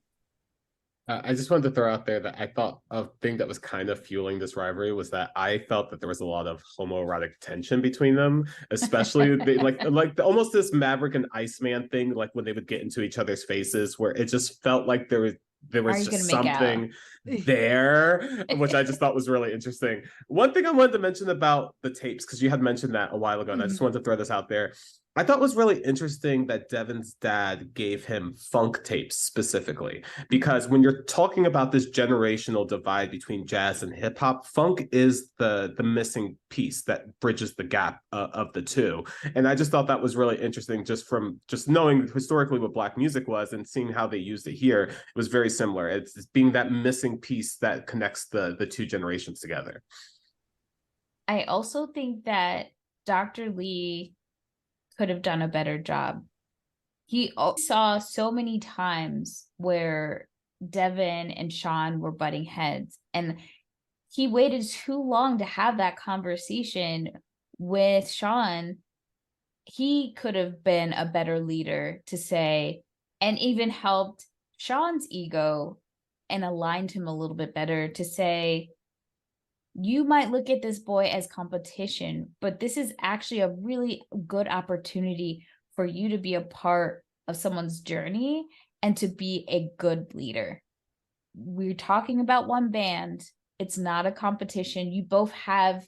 I just wanted to throw out there that I thought a thing that was kind of fueling this rivalry was that I felt that there was a lot of homoerotic tension between them, especially almost this Maverick and Iceman thing, like when they would get into each other's faces, where it just felt like there was just something there, which I just thought was really interesting. One thing I wanted to mention about the tapes, because you had mentioned that a while ago, and I just wanted to throw this out there. I thought was really interesting that Devin's dad gave him funk tapes specifically, because when you're talking about this generational divide between jazz and hip hop, funk is the missing piece that bridges the gap of the two. And I just thought that was really interesting, just from just knowing historically what Black music was and seeing how they used it here. It was very similar. It's being that missing piece that connects the two generations together. I also think that Dr. Lee could have done a better job. He saw so many times where Devin and Sean were butting heads, and he waited too long to have that conversation with Sean. He could have been a better leader to say, and even helped Sean's ego and aligned him a little bit better to say, you might look at this boy as competition, but this is actually a really good opportunity for you to be a part of someone's journey and to be a good leader. We're talking about one band. It's not a competition. You both have,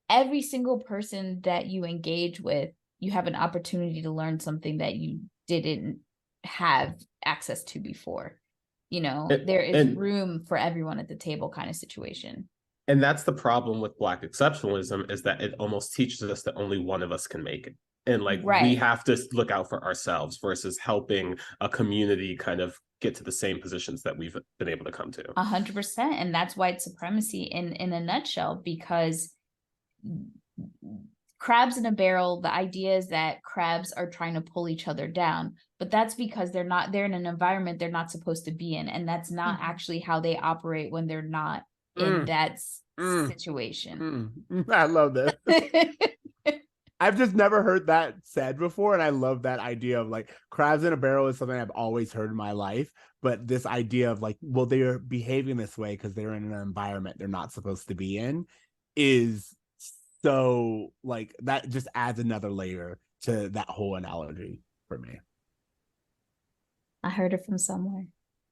every single person that you engage with, you have an opportunity to learn something that you didn't have access to before. You know, there is room for everyone at the table kind of situation. And that's the problem with Black exceptionalism, is that it almost teaches us that only one of us can make it. And like, we have to look out for ourselves versus helping a community kind of get to the same positions that we've been able to come to. 100%. And that's white supremacy in a nutshell, because crabs in a barrel, the idea is that crabs are trying to pull each other down, but that's because they're in an environment they're not supposed to be in. And that's not actually how they operate when they're not in that situation. I love this. I've just never heard that said before, and I love that idea of like crabs in a barrel is something I've always heard in my life, but this idea of like, well, they're behaving this way because they're in an environment they're not supposed to be in is so like, that just adds another layer to that whole analogy for me. I heard it from somewhere.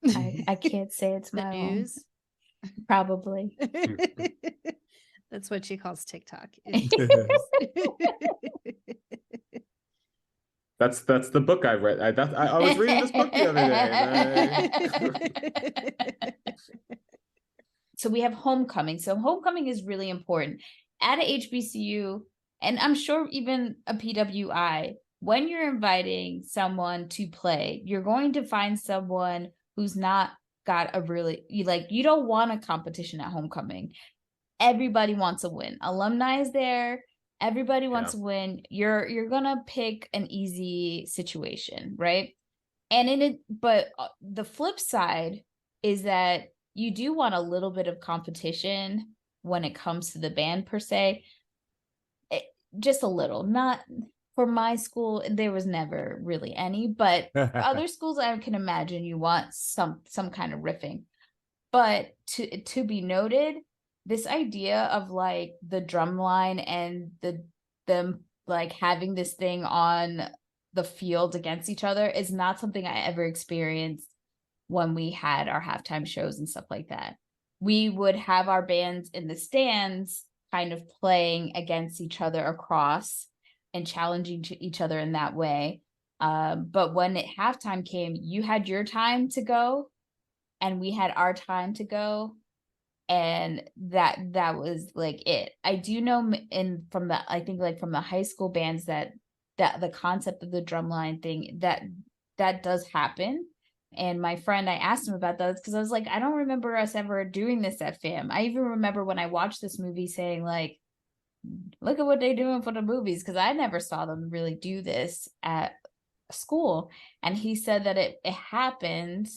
I can't say it's my news. own. Probably. That's what she calls TikTok. That's the book I read. I was reading this book the other day. So we have homecoming. So homecoming is really important at a HBCU, and I'm sure even a PWI. When you're inviting someone to play, you're going to find someone who's not got a really, you don't want a competition at homecoming. Everybody wants a win. Alumni is there. Everybody wants to win. You're gonna pick an easy situation, right? And but the flip side is that you do want a little bit of competition when it comes to the band per se. Just a little. Not for my school, there was never really any, but for other schools, I can imagine you want some kind of riffing. But to be noted, this idea of like the Drumline and them like having this thing on the field against each other is not something I ever experienced when we had our halftime shows and stuff like that. We would have our bands in the stands kind of playing against each other across and challenging each other in that way. But when halftime came, you had your time to go and we had our time to go. And that was like it. I do know from the high school bands that the concept of the Drumline thing, that does happen. And my friend, I asked him about that because I was like, I don't remember us ever doing this at FAM. I even remember when I watched this movie saying like, look at what they're doing for the movies, because I never saw them really do this at school. And he said that it happened,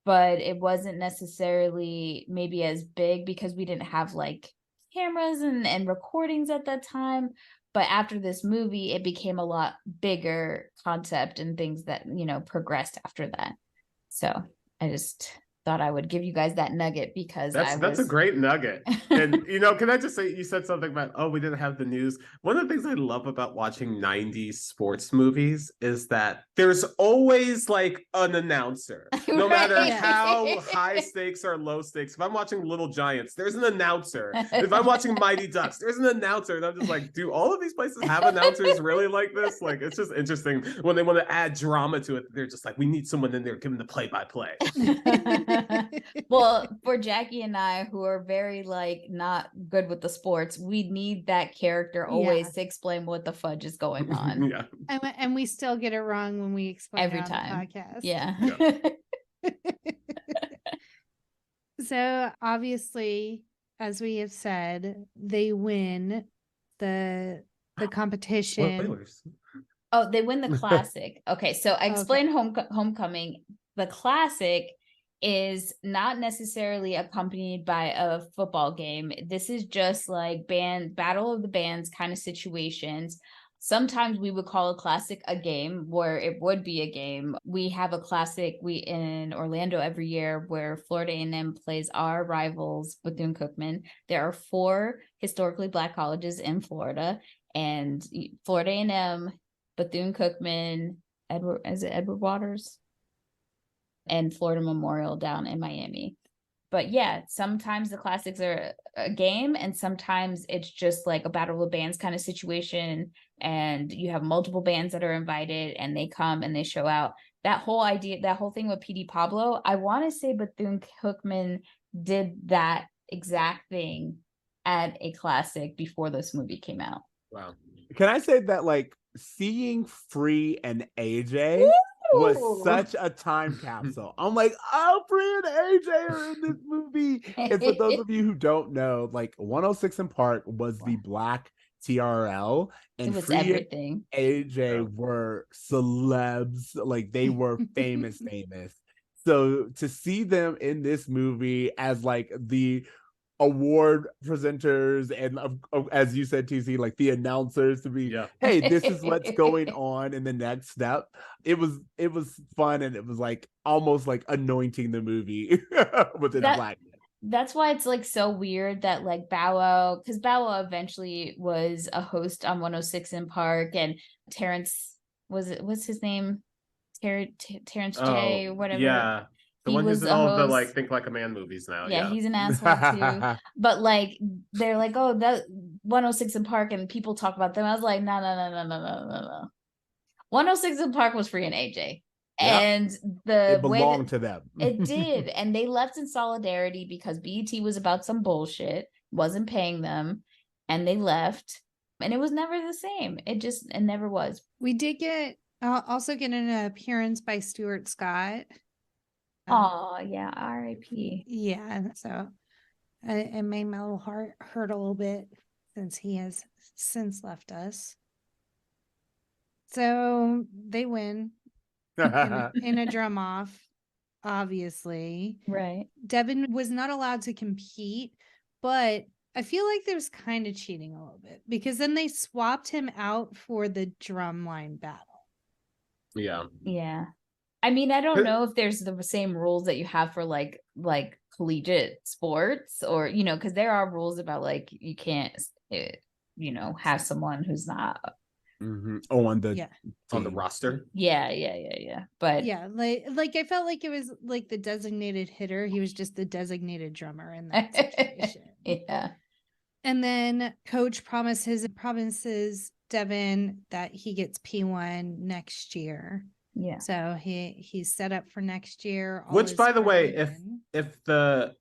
but it wasn't necessarily maybe as big because we didn't have like cameras and recordings at that time. But after this movie, it became a lot bigger concept and things that, progressed after that. So I just thought I would give you guys that nugget because that's a great nugget. And can I just say, you said something about, we didn't have the news. One of the things I love about watching 90s sports movies is that there's always like an announcer, no matter how high stakes or low stakes. If I'm watching Little Giants, there's an announcer. If I'm watching Mighty Ducks, there's an announcer. And I'm just like, do all of these places have announcers really like this? Like, it's just interesting when they want to add drama to it. They're just like, we need someone in there giving the play-by-play. Well, for Jackie and I, who are very like not good with the sports, we need that character always to explain what the fudge is going on. Yeah. And we still get it wrong when we explain every it on time. the podcast. Yeah. So obviously, as we have said, they win the competition. Spoilers. Oh, they win the classic. Okay, so I explained Homecoming. The classic is not necessarily accompanied by a football game. This is just like battle of the bands kind of situations. Sometimes we would call a classic a game where it would be a game. We have a classic in Orlando every year where Florida A&M plays our rivals, Bethune-Cookman. There are 4 historically Black colleges in Florida, and Florida A&M, Bethune-Cookman, Edward Waters, and Florida Memorial down in Miami. But yeah, sometimes the classics are a game and sometimes it's just like a battle of bands kind of situation, and you have multiple bands that are invited and they come and they show out. That whole thing with PD Pablo, I want to say Bethune-Cookman did that exact thing at a classic before this movie came out. Wow. Can I say that like seeing Free and AJ was such a time capsule. I'm like, Free and AJ are in this movie. And for those of you who don't know, like 106 in Park was the Black TRL, and Free everything. and AJ were celebs, like they were famous. So to see them in this movie as like the award presenters and as you said, TC, like the announcers to be, hey, this is what's going on in the next step. It was fun, and it was like almost like anointing the movie with its blackness. That's why it's like so weird that like Bow Wow, because Bow Wow eventually was a host on 106 in Park, and Terrence, what's his name? Terrence J or whatever. Yeah. The one who's in all of the like Think Like a Man movies now. Yeah, he's an asshole too. But like they're like, oh, that 106 in Park, and people talk about them. I was like, no. 106 in Park was Free and AJ. And it belonged to them. It did. And they left in solidarity because BET was about some bullshit, wasn't paying them, and they left. And it was never the same. It never was. We did also get an appearance by Stuart Scott. Oh, yeah, R.I.P. Yeah, so it made my little heart hurt a little bit since he has since left us. So they win in a drum off, obviously. Right. Devin was not allowed to compete, but I feel like there's kind of cheating a little bit because then they swapped him out for the Drumline battle. Yeah. Yeah. I mean, I don't know if there's the same rules that you have for like collegiate sports, or, because there are rules about like you can't, have someone who's not on the roster. Yeah. But yeah, like I felt like it was like the designated hitter. He was just the designated drummer in that situation. Yeah. And then coach promises Devin that he gets P1 next year. Yeah. So he's set up for next year. Which, by the way, if the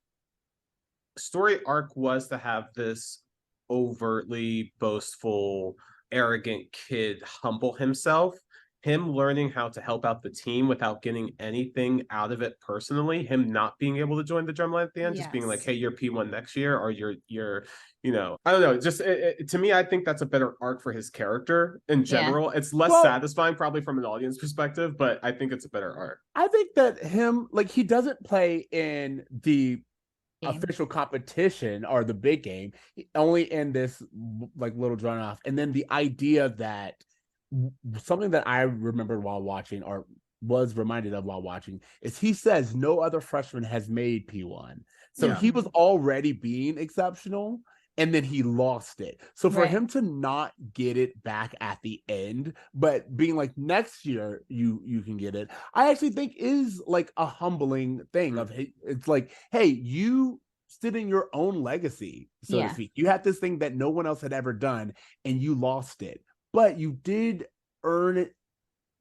story arc was to have this overtly boastful, arrogant kid humble himself, him learning how to help out the team without getting anything out of it personally, him not being able to join the Drumline at the end, just being like, hey, you're P1 next year, or you're I don't know, just to me, I think that's a better arc for his character in general. It's less satisfying probably from an audience perspective, but I think it's a better arc. I think that him, like, he doesn't play in the official competition or the big game, only in this like little drum off. And then the idea that something that I remembered while watching, or was reminded of while watching is he says no other freshman has made P1. So Yeah. he was already being exceptional, and then he lost it. So for Right. him to not get it back at the end, but being like, next year you can get it, I actually think is like a humbling thing of, it's like, hey, you stood in your own legacy, so to Yeah. speak. You had this thing that no one else had ever done, and you lost it, but you did earn it.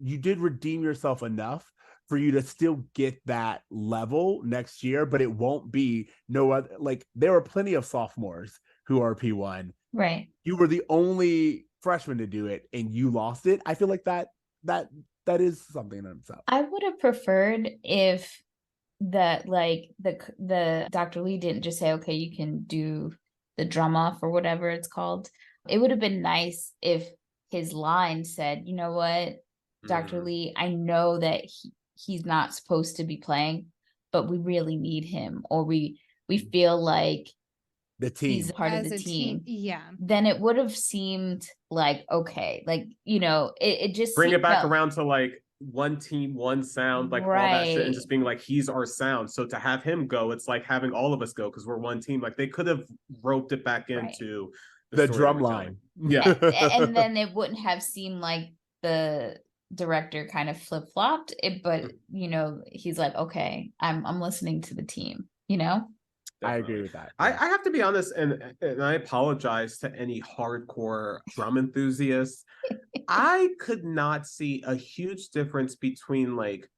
You did redeem yourself enough for you to still get that level next year, but it won't be no other. Like, there are plenty of sophomores who are P1. Right. You were the only freshman to do it, and you lost it. I feel like that is something in itself. I would have preferred if the Dr. Lee didn't just say, okay, you can do the drum off or whatever it's called. It would have been nice if his line said, you know what, Dr. Lee, I know that he's not supposed to be playing, but we really need him, or we feel like The team. he's part As of the a team. Yeah. Then it would have seemed like, okay, like, you know, it just Bring it back felt- around to like one team, one sound, like all that shit, and Right. just being like, he's our sound. So to have him go, it's like having all of us go because we're one team. Like they could have roped it back Right. into The story drum we're line. telling. Yeah. and then it wouldn't have seemed like the director kind of flip-flopped it, but you know, he's like, okay, I'm listening to the team, you know. I agree with that. I have to be honest, and I apologize to any hardcore drum enthusiasts. I could not see a huge difference between like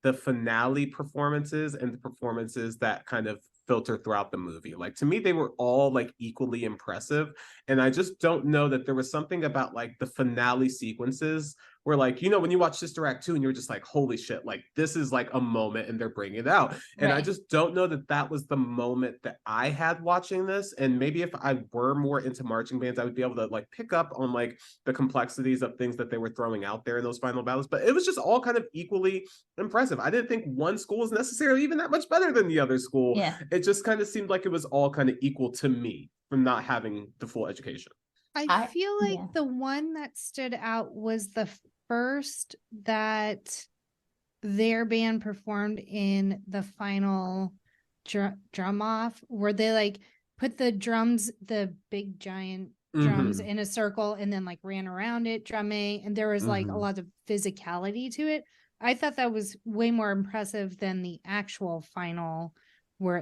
the finale performances and the performances that kind of filter throughout the movie. Like to me, they were all like equally impressive. And I just don't know that there was something about like the finale sequences where like, you know, when you watch Sister Act 2 and you're just like, holy shit, like this is like a moment and they're bringing it out. And I Right. just don't know that that was the moment that I had watching this. And maybe if I were more into marching bands, I would be able to like pick up on like the complexities of things that they were throwing out there in those final battles. But it was just all kind of equally impressive. I didn't think one school was necessarily even that much better than the other school. Yeah. It just kind of seemed like it was all kind of equal to me from not having the full education. I feel like yeah. the one that stood out was the first that their band performed in the final drum off, where they like put the drums, the big giant drums in a circle and then like ran around it drumming, and there was like a lot of physicality to it. I thought that was way more impressive than the actual final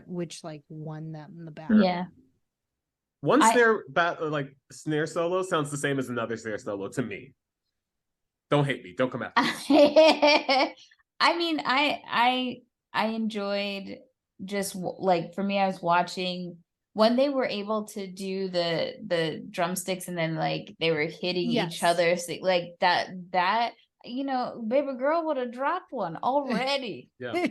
which like won them the battle. Yeah. One snare like snare solo sounds the same as another snare solo to me. Don't hate me. Don't come after me. I mean, I enjoyed just like, for me, I was watching when they were able to do the drumsticks and then like they were hitting each other, so, like that you know, baby girl would have dropped one already. Yeah.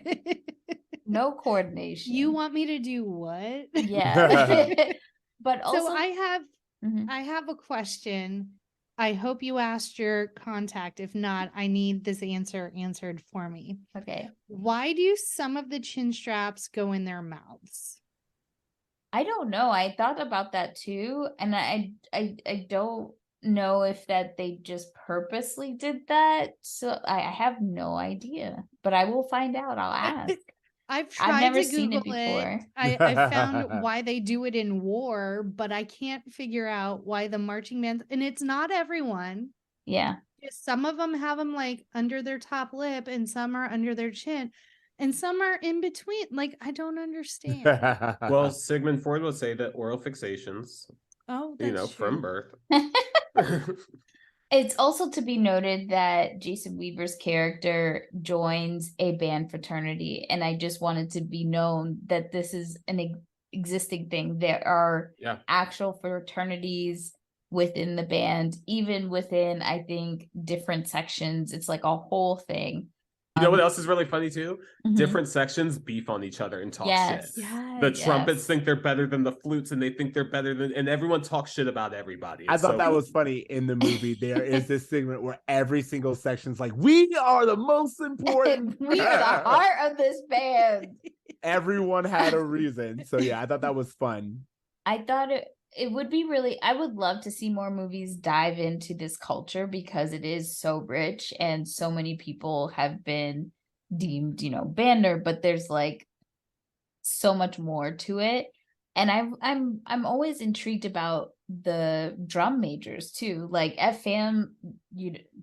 No coordination. You want me to do what? Yeah. But also, so I have a question. I hope you asked your contact. If not, I need this answer answered for me. Okay. Why do some of the chin straps go in their mouths? I don't know. I thought about that too, and I don't know if that they just purposely did that. So I have no idea, but I will find out. I'll ask. I've never to seen it Google before. I found why they do it in war, but I can't figure out why the marching bands, and it's not everyone. Yeah. Some of them have them like under their top lip and some are under their chin and some are in between. Like, I don't understand. Well, Sigmund Freud would say that oral fixations, oh, you know, true. from birth. It's also to be noted that Jason Weaver's character joins a band fraternity, and I just wanted to be known that this is an existing thing. There are actual fraternities within the band, even within, I think, different sections. It's like a whole thing. You know what else is really funny too? Different sections beef on each other and talk shit. The trumpets think they're better than the flutes, and they think they're better than, and everyone talks shit about everybody. I thought that was funny in the movie. There is this segment where every single section's like, we are the most important. We are the heart of this band. Everyone had a reason. So yeah, I thought that was fun. I thought it would be really, I would love to see more movies dive into this culture because it is so rich and so many people have been deemed, band nerd, but there's like so much more to it. And I'm always intrigued about the drum majors too. Like at FAM,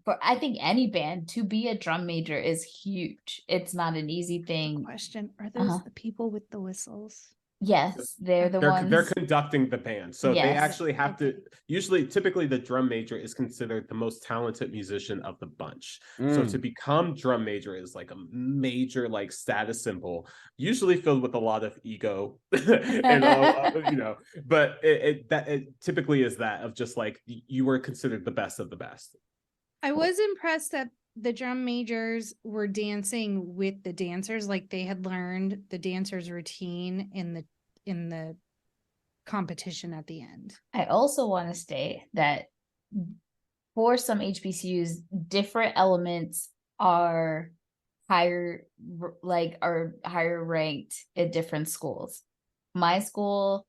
but I think any band to be a drum major is huge. It's not an easy thing. Question: Are those the people with the whistles? Yes, they're the They're ones. conducting the band, so they Yes. actually have to. Typically, the drum major is considered the most talented musician of the bunch. So to become drum major is like a major like status symbol, usually filled with a lot of ego, and But it typically is that of just like you were considered the best of the best. I was impressed that the drum majors were dancing with the dancers, like they had learned the dancers' routine in the competition at the end. I also want to state that for some HBCUs, different elements are higher ranked at different schools. My school,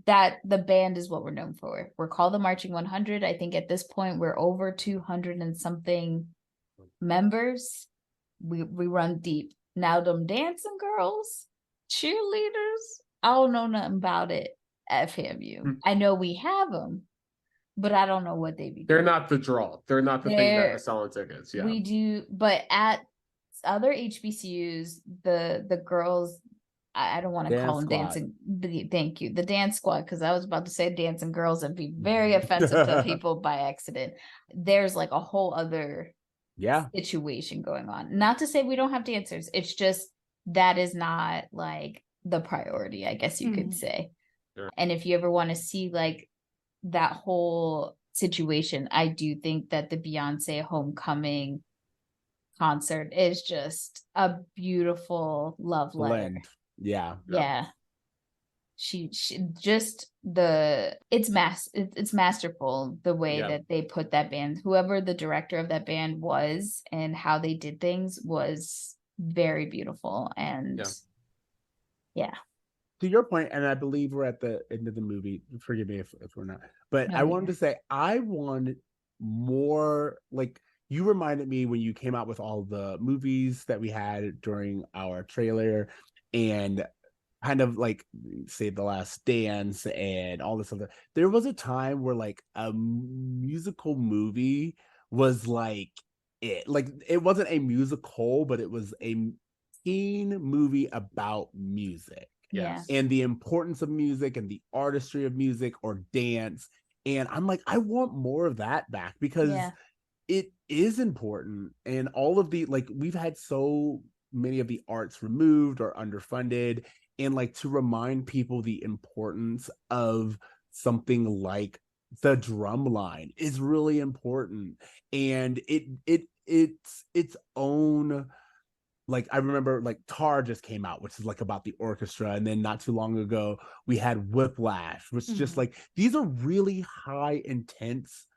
that the band is what we're known for. We're called the Marching 100. I think at this point we're over 200 and something members. We run deep. Now them dancing girls, cheerleaders, I don't know nothing about it at FAMU. I know we have them, but I don't know what they be. They're not the draw. They're not the thing that are selling tickets. Yeah, we do, but at other HBCUs, the girls, I don't want to call them dancing. Thank you, the dance squad, because I was about to say dancing girls and be very offensive to people by accident. There's like a whole other situation going on. Not to say we don't have dancers. It's just that is not like the priority, I guess you could say. Sure. And if you ever want to see like that whole situation, I do think that the Beyonce Homecoming concert is just a beautiful love letter. Yeah. She just it's masterful the way that they put that band. Whoever the director of that band was and how they did things was very beautiful. And to your point, and I believe we're at the end of the movie. Forgive me if we're not, but I wanted to say I want more. Like you reminded me when you came out with all the movies that we had during our trailer, and kind of like Save the Last Dance and all this other. There was a time where like a musical movie was like it. Like it wasn't a musical, but it was a teen movie about music. Yes. And the importance of music and the artistry of music or dance. And I'm like, I want more of that back because it is important. And all of the, like, we've had so many of the arts removed or underfunded. And like to remind people the importance of something like the Drumline is really important. And it's its own. Like I remember like Tar just came out, which is like about the orchestra. And then not too long ago, we had Whiplash, which just like, these are really high intense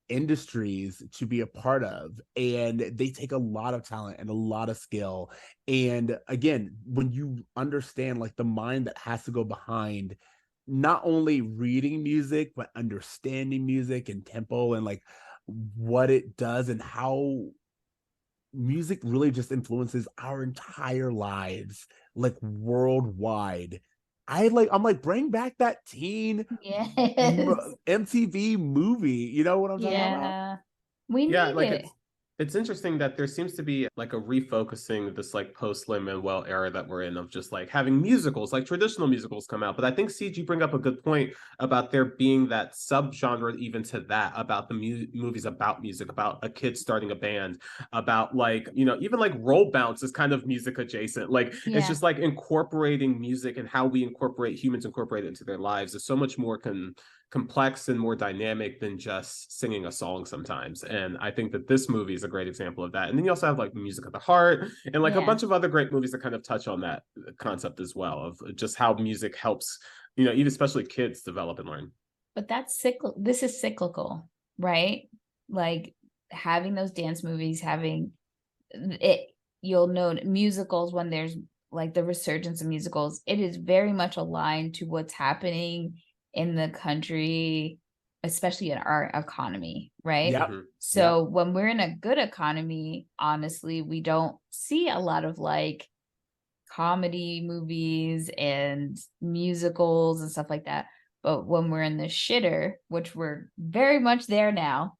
industries to be a part of. And they take a lot of talent and a lot of skill. And again, when you understand like the mind that has to go behind not only reading music, but understanding music and tempo and like what it does and how music really just influences our entire lives, like worldwide. I'm like, bring back that teen MTV movie. You know what I'm talking about? We need it. It's interesting that there seems to be like a refocusing this like post Lin-Manuel era that we're in of just like having musicals, like traditional musicals come out. But I think Ceej, you bring up a good point about there being that subgenre even to that, about the movies about music, about a kid starting a band, about like, even like Roll Bounce is kind of music adjacent. Like it's just like incorporating music and how we humans incorporate it into their lives is so much more complex and more dynamic than just singing a song sometimes. And I think that this movie is a great example of that. And then you also have like Music of the Heart and like a bunch of other great movies that kind of touch on that concept as well, of just how music helps, even especially kids develop and learn. But that's this is cyclical, right? Like having those dance movies, having it, you'll know musicals, when there's like the resurgence of musicals, it is very much aligned to what's happening in the country, especially in our economy, right? Yep. Mhm. So when we're in a good economy, honestly, we don't see a lot of like comedy movies and musicals and stuff like that. But when we're in the shitter, which we're very much there now,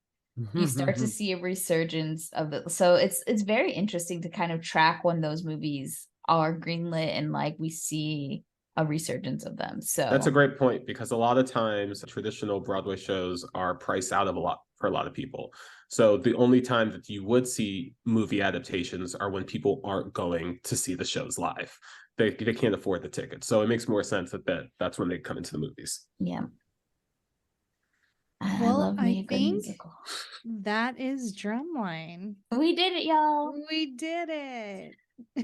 you start to see a resurgence of it. So it's very interesting to kind of track when those movies are greenlit and like we see a resurgence of them. So That's a great point, because a lot of times traditional Broadway shows are priced out of a lot for a lot of people. So the only time that you would see movie adaptations are when people aren't going to see the shows live. They can't afford the tickets. So it makes more sense that's when they come into the movies. yeah. I Well, love me I a good think musical. that is Drumline. We did it, y'all. We did it.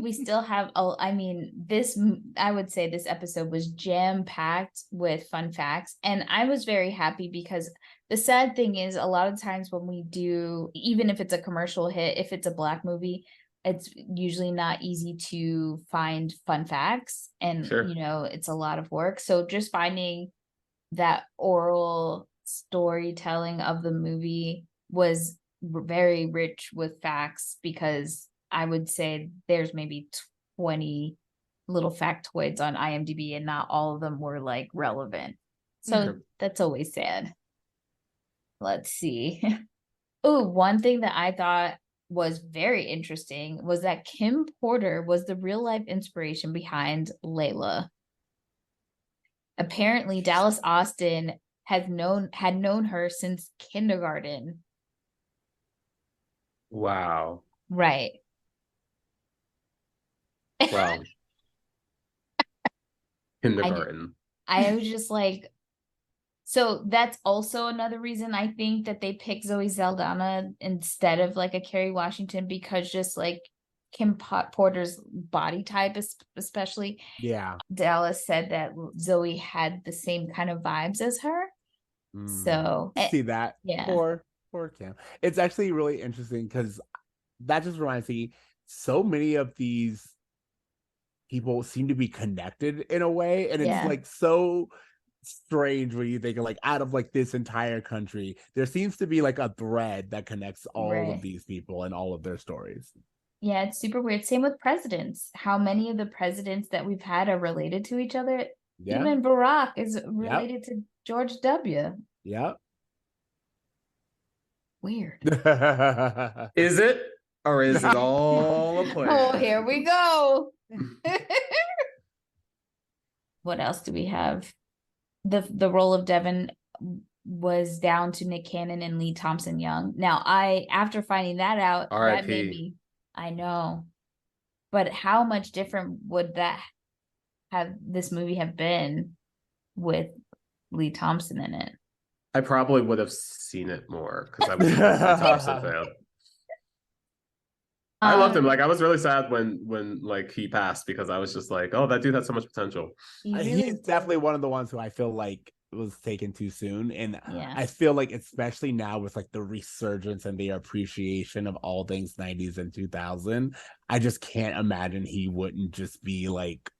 We still have I mean, I would say this episode was jam-packed with fun facts, and I was very happy because the sad thing is a lot of times when we do, even if it's a commercial hit, if it's a Black movie, it's usually not easy to find fun facts, and Sure. you know, it's a lot of work. So just finding that oral storytelling of the movie was very rich with facts, because I would say there's maybe 20 little factoids on IMDb and not all of them were like relevant. So that's always sad. Let's see. Oh, one thing that I thought was very interesting was that Kim Porter was the real life inspiration behind Layla. Apparently, Dallas Austin had known her since kindergarten. Wow. Right. Wow. Kindergarten. I was just like, so that's also another reason I think that they picked Zoe Saldana instead of like a Kerry Washington, because just like Kim Porter's body type, especially. Yeah. Dallas said that Zoe had the same kind of vibes as her. So see that. Yeah. Poor Kim. It's actually really interesting because that just reminds me, so many of these people seem to be connected in a way, and it's like so strange when you think of like out of like this entire country, there seems to be like a thread that connects all of these people and all of their stories. Yeah, it's super weird. Same with presidents. How many of the presidents that we've had are related to each other? Yeah. Even Barack is related to George W. Yep. Weird. Is it? Or is it all a plan? Oh, here we go. What else do we have? The role of Devin was down to Nick Cannon and Lee Thompson Young. Now, after finding that out, that made me, I know, but how much different would that this movie have been with Lee Thompson in it? I probably would have seen it more because I was a Lee Thompson fan. I loved him. Like, I was really sad when like he passed, because I was just like, oh, that dude had so much potential. He's definitely one of the ones who I feel like was taken too soon, and yeah. I feel like especially now with like the resurgence and the appreciation of all things 90s and 2000, I just can't imagine he wouldn't just be like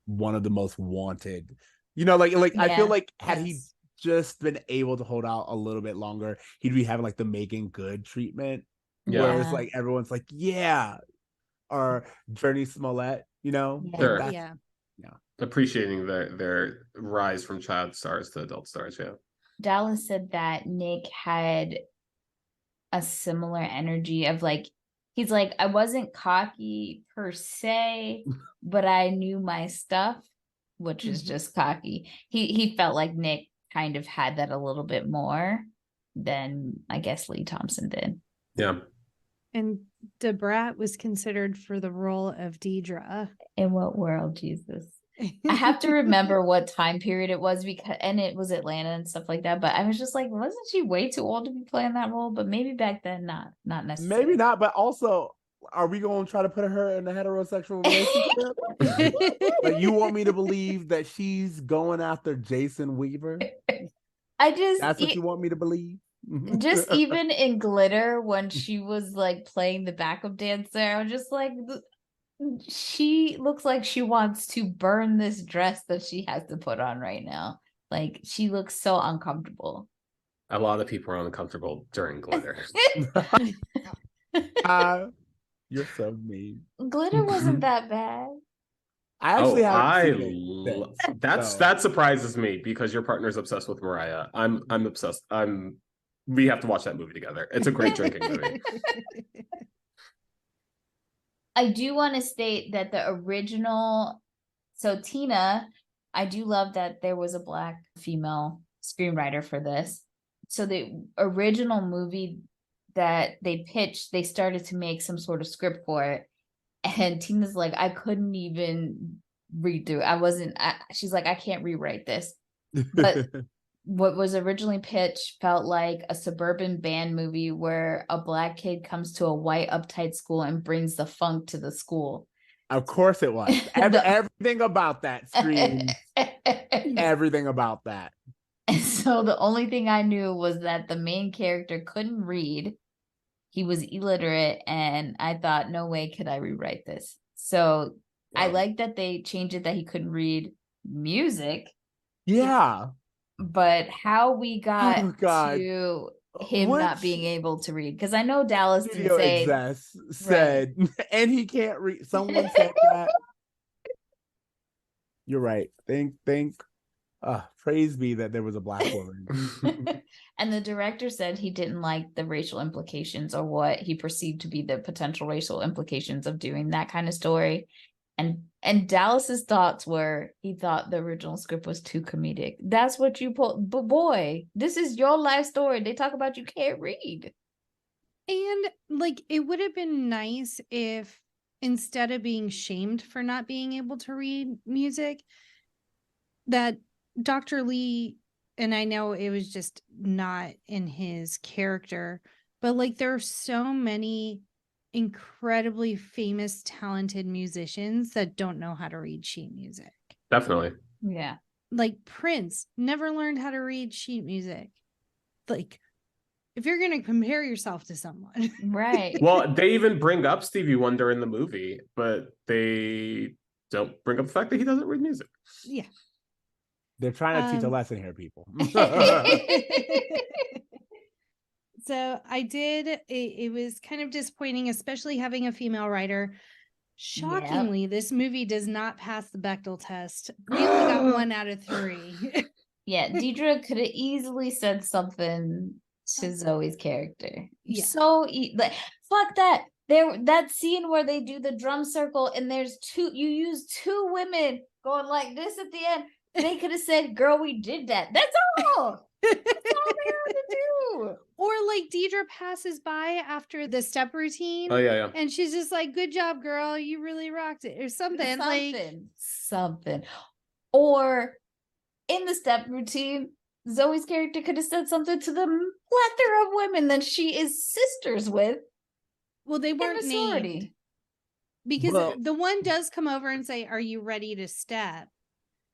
one of the most wanted, you know, like I feel like had he just been able to hold out a little bit longer, he'd be having like the Making Good treatment. Where it's like everyone's like, yeah, or Journey Smollett, you know, Sure. Like yeah, appreciating their rise from child stars to adult stars. Yeah, Dallas said that Nick had a similar energy of like, he's like, I wasn't cocky per se, but I knew my stuff, which is just cocky. He felt like Nick kind of had that a little bit more than I guess Lee Thompson did. Yeah. And Debrat was considered for the role of Deidre. In what world, Jesus? I have to remember what time period it was, because and it was Atlanta and stuff like that. But I was just like, wasn't she way too old to be playing that role? But maybe back then, not necessarily. Maybe not. But also, are we going to try to put her in a heterosexual relationship? Like, you want me to believe that she's going after Jason Weaver? That's what you want me to believe? Just even in Glitter, when she was like playing the backup dancer, I was just like, she looks like she wants to burn this dress that she has to put on right now. Like, she looks so uncomfortable. A lot of people are uncomfortable during glitter. You're so mean. Glitter wasn't that bad. I actually haven't seen it since, that surprises me because your partner's obsessed with Mariah. I'm obsessed. We have to watch that movie together. It's a great drinking movie. I do want to state that the original, so Tina, I do love that there was a Black female screenwriter for this. So the original movie that they pitched, they started to make some sort of script for it. And Tina's like, I couldn't even read through. She's like, I can't rewrite this. But what was originally pitched felt like a suburban band movie where a Black kid comes to a white uptight school and brings the funk to the school. Of course it was. Everything about that screams. Everything about that. And so the only thing I knew was that the main character couldn't read. He was illiterate, and I thought, no way could I rewrite this. So wow. I like that they changed it that he couldn't read music. Yeah. But how we got to him not being able to read, because I know Dallas didn't said, and he can't read. Someone said that. You're right. Praise be that there was a Black woman. And the director said he didn't like the racial implications, or what he perceived to be the potential racial implications of doing that kind of story. And Dallas's thoughts were, he thought the original script was too comedic. That's what you put, but boy, this is your life story. They talk about you can't read. And like, it would have been nice if instead of being shamed for not being able to read music, that Dr. Lee, and I know it was just not in his character, but like there are so many incredibly famous, talented musicians that don't know how to read sheet music. Definitely. Yeah. Like Prince never learned how to read sheet music. Like, if you're going to compare yourself to someone. Right. Well, they even bring up Stevie Wonder in the movie, but they don't bring up the fact that he doesn't read music. Yeah. They're trying to teach a lesson here, people. So I did, it was kind of disappointing, especially having a female writer. Shockingly, This movie does not pass the Bechdel test. We only got 1 out of 3. Yeah, Deidre could have easily said something to Zoe's character. Yeah. So, fuck that. That scene where they do the drum circle and you use 2 women going like this at the end. They could have said, girl, we did that. That's all. That's all they had to do. Or like Deidre passes by after the step routine. Oh, yeah. And she's just like, good job, girl. You really rocked it. Or something. Something. Or in the step routine, Zoe's character could have said something to the plethora of women that she is sisters with. Well, they weren't named. Because the one does come over and say, are you ready to step?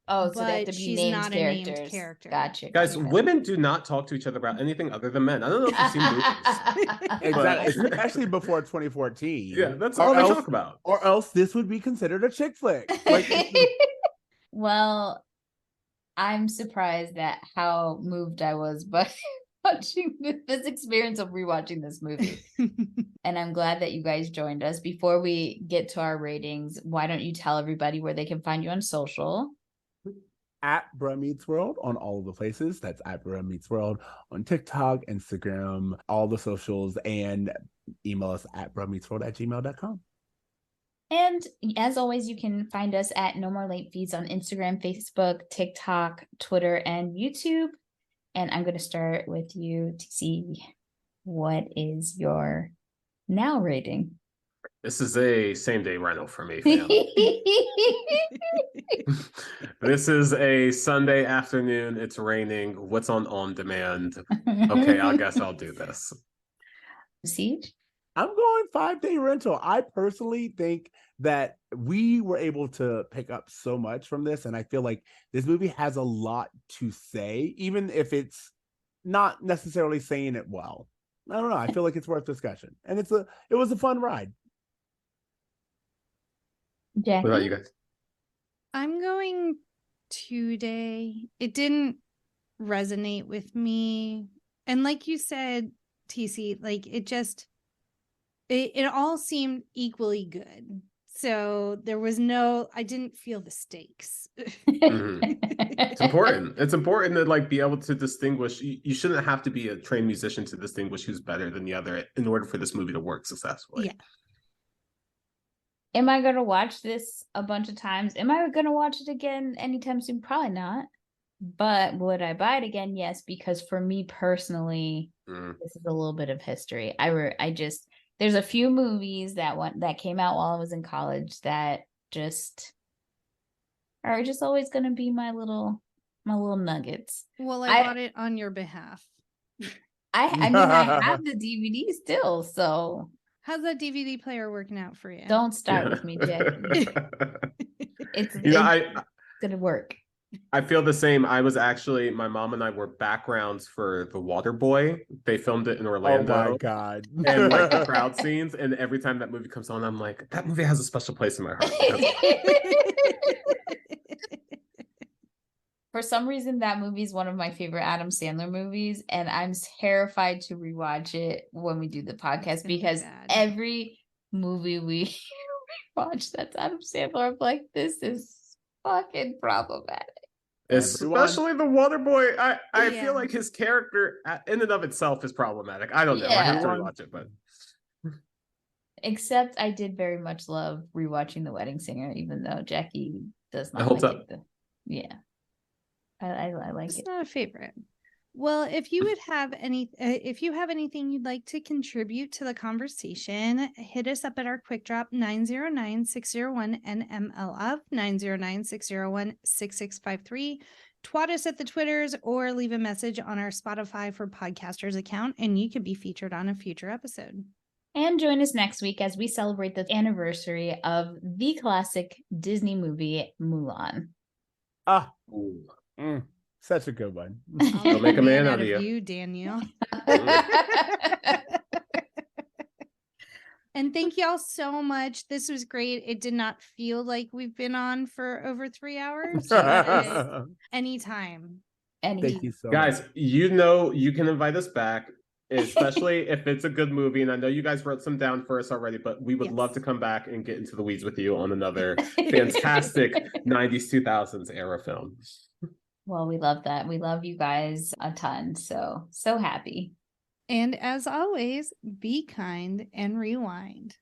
Oh, so they have to be she's named not characters. A named character. Gotcha. Guys, women do not talk to each other about anything other than men. I don't know if you've seen movies. Exactly. Especially before 2014. Yeah, that's all they talk about. Or else this would be considered a chick flick. Like, well, I'm surprised at how moved I was by watching this experience of rewatching this movie. And I'm glad that you guys joined us. Before we get to our ratings, why don't you tell everybody where they can find you on social? At Bruh Meets World on all of the places. That's at Bruh Meets World on TikTok, Instagram, all the socials, and email us at bruhmeetsworld@gmail.com. And as always, you can find us at No More Late Fees on Instagram, Facebook, TikTok, Twitter, and YouTube. And I'm going to start with you, TC. What is your now rating? This is a same-day rental for me, fam. This is a Sunday afternoon. It's raining. What's on demand? Okay, I guess I'll do this. Ceej? I'm going 5-day rental. I personally think that we were able to pick up so much from this, and I feel like this movie has a lot to say, even if it's not necessarily saying it well. I don't know. I feel like it's worth discussion, and it was a fun ride. Jackie? What about you guys? I'm going 2-day. It didn't resonate with me. And like you said, TC, like it all seemed equally good. So there was I didn't feel the stakes. It's important. It's important to like be able to distinguish. You shouldn't have to be a trained musician to distinguish who's better than the other in order for this movie to work successfully. Yeah. Am I going to watch this a bunch of times? Am I going to watch it again anytime soon? Probably not. But would I buy it again? Yes, because for me personally, this is a little bit of history. There's a few movies that came out while I was in college that just are just always going to be my little nuggets. Well, I bought it on your behalf. I mean, I have the DVD still, so how's that DVD player working out for you? Don't start with me, Jackie. It's gonna work. I feel the same. My mom and I were backgrounds for The Waterboy. They filmed it in Orlando. Oh my God. And like the crowd scenes. And every time that movie comes on, I'm like, that movie has a special place in my heart. For some reason, that movie is one of my favorite Adam Sandler movies. And I'm terrified to rewatch it when we do the podcast because every movie we watch that's Adam Sandler, I'm like, this is fucking problematic. Especially The Waterboy. I feel like his character in and of itself is problematic. I don't know. I have to rewatch it, but except I did very much love rewatching The Wedding Singer, even though Jackie does not like it. Yeah. I like it. It's not a favorite. Well, if you have anything you'd like to contribute to the conversation, hit us up at our quick drop 909-601-NMLF 909-601-6653. Twat us at the Twitters or leave a message on our Spotify for Podcasters account, and you could be featured on a future episode. And join us next week as we celebrate the anniversary of the classic Disney movie Mulan. Such a good one. I'll make a man out of you, Danielle. And thank y'all so much. This was great. It did not feel like we've been on for over 3 hours. Anytime. Thank you so guys, much. You know you can invite us back, especially if it's a good movie. And I know you guys wrote some down for us already, but we would love to come back and get into the weeds with you on another fantastic 90s, 2000s era film. Well, we love that. We love you guys a ton. So happy. And as always, be kind and rewind.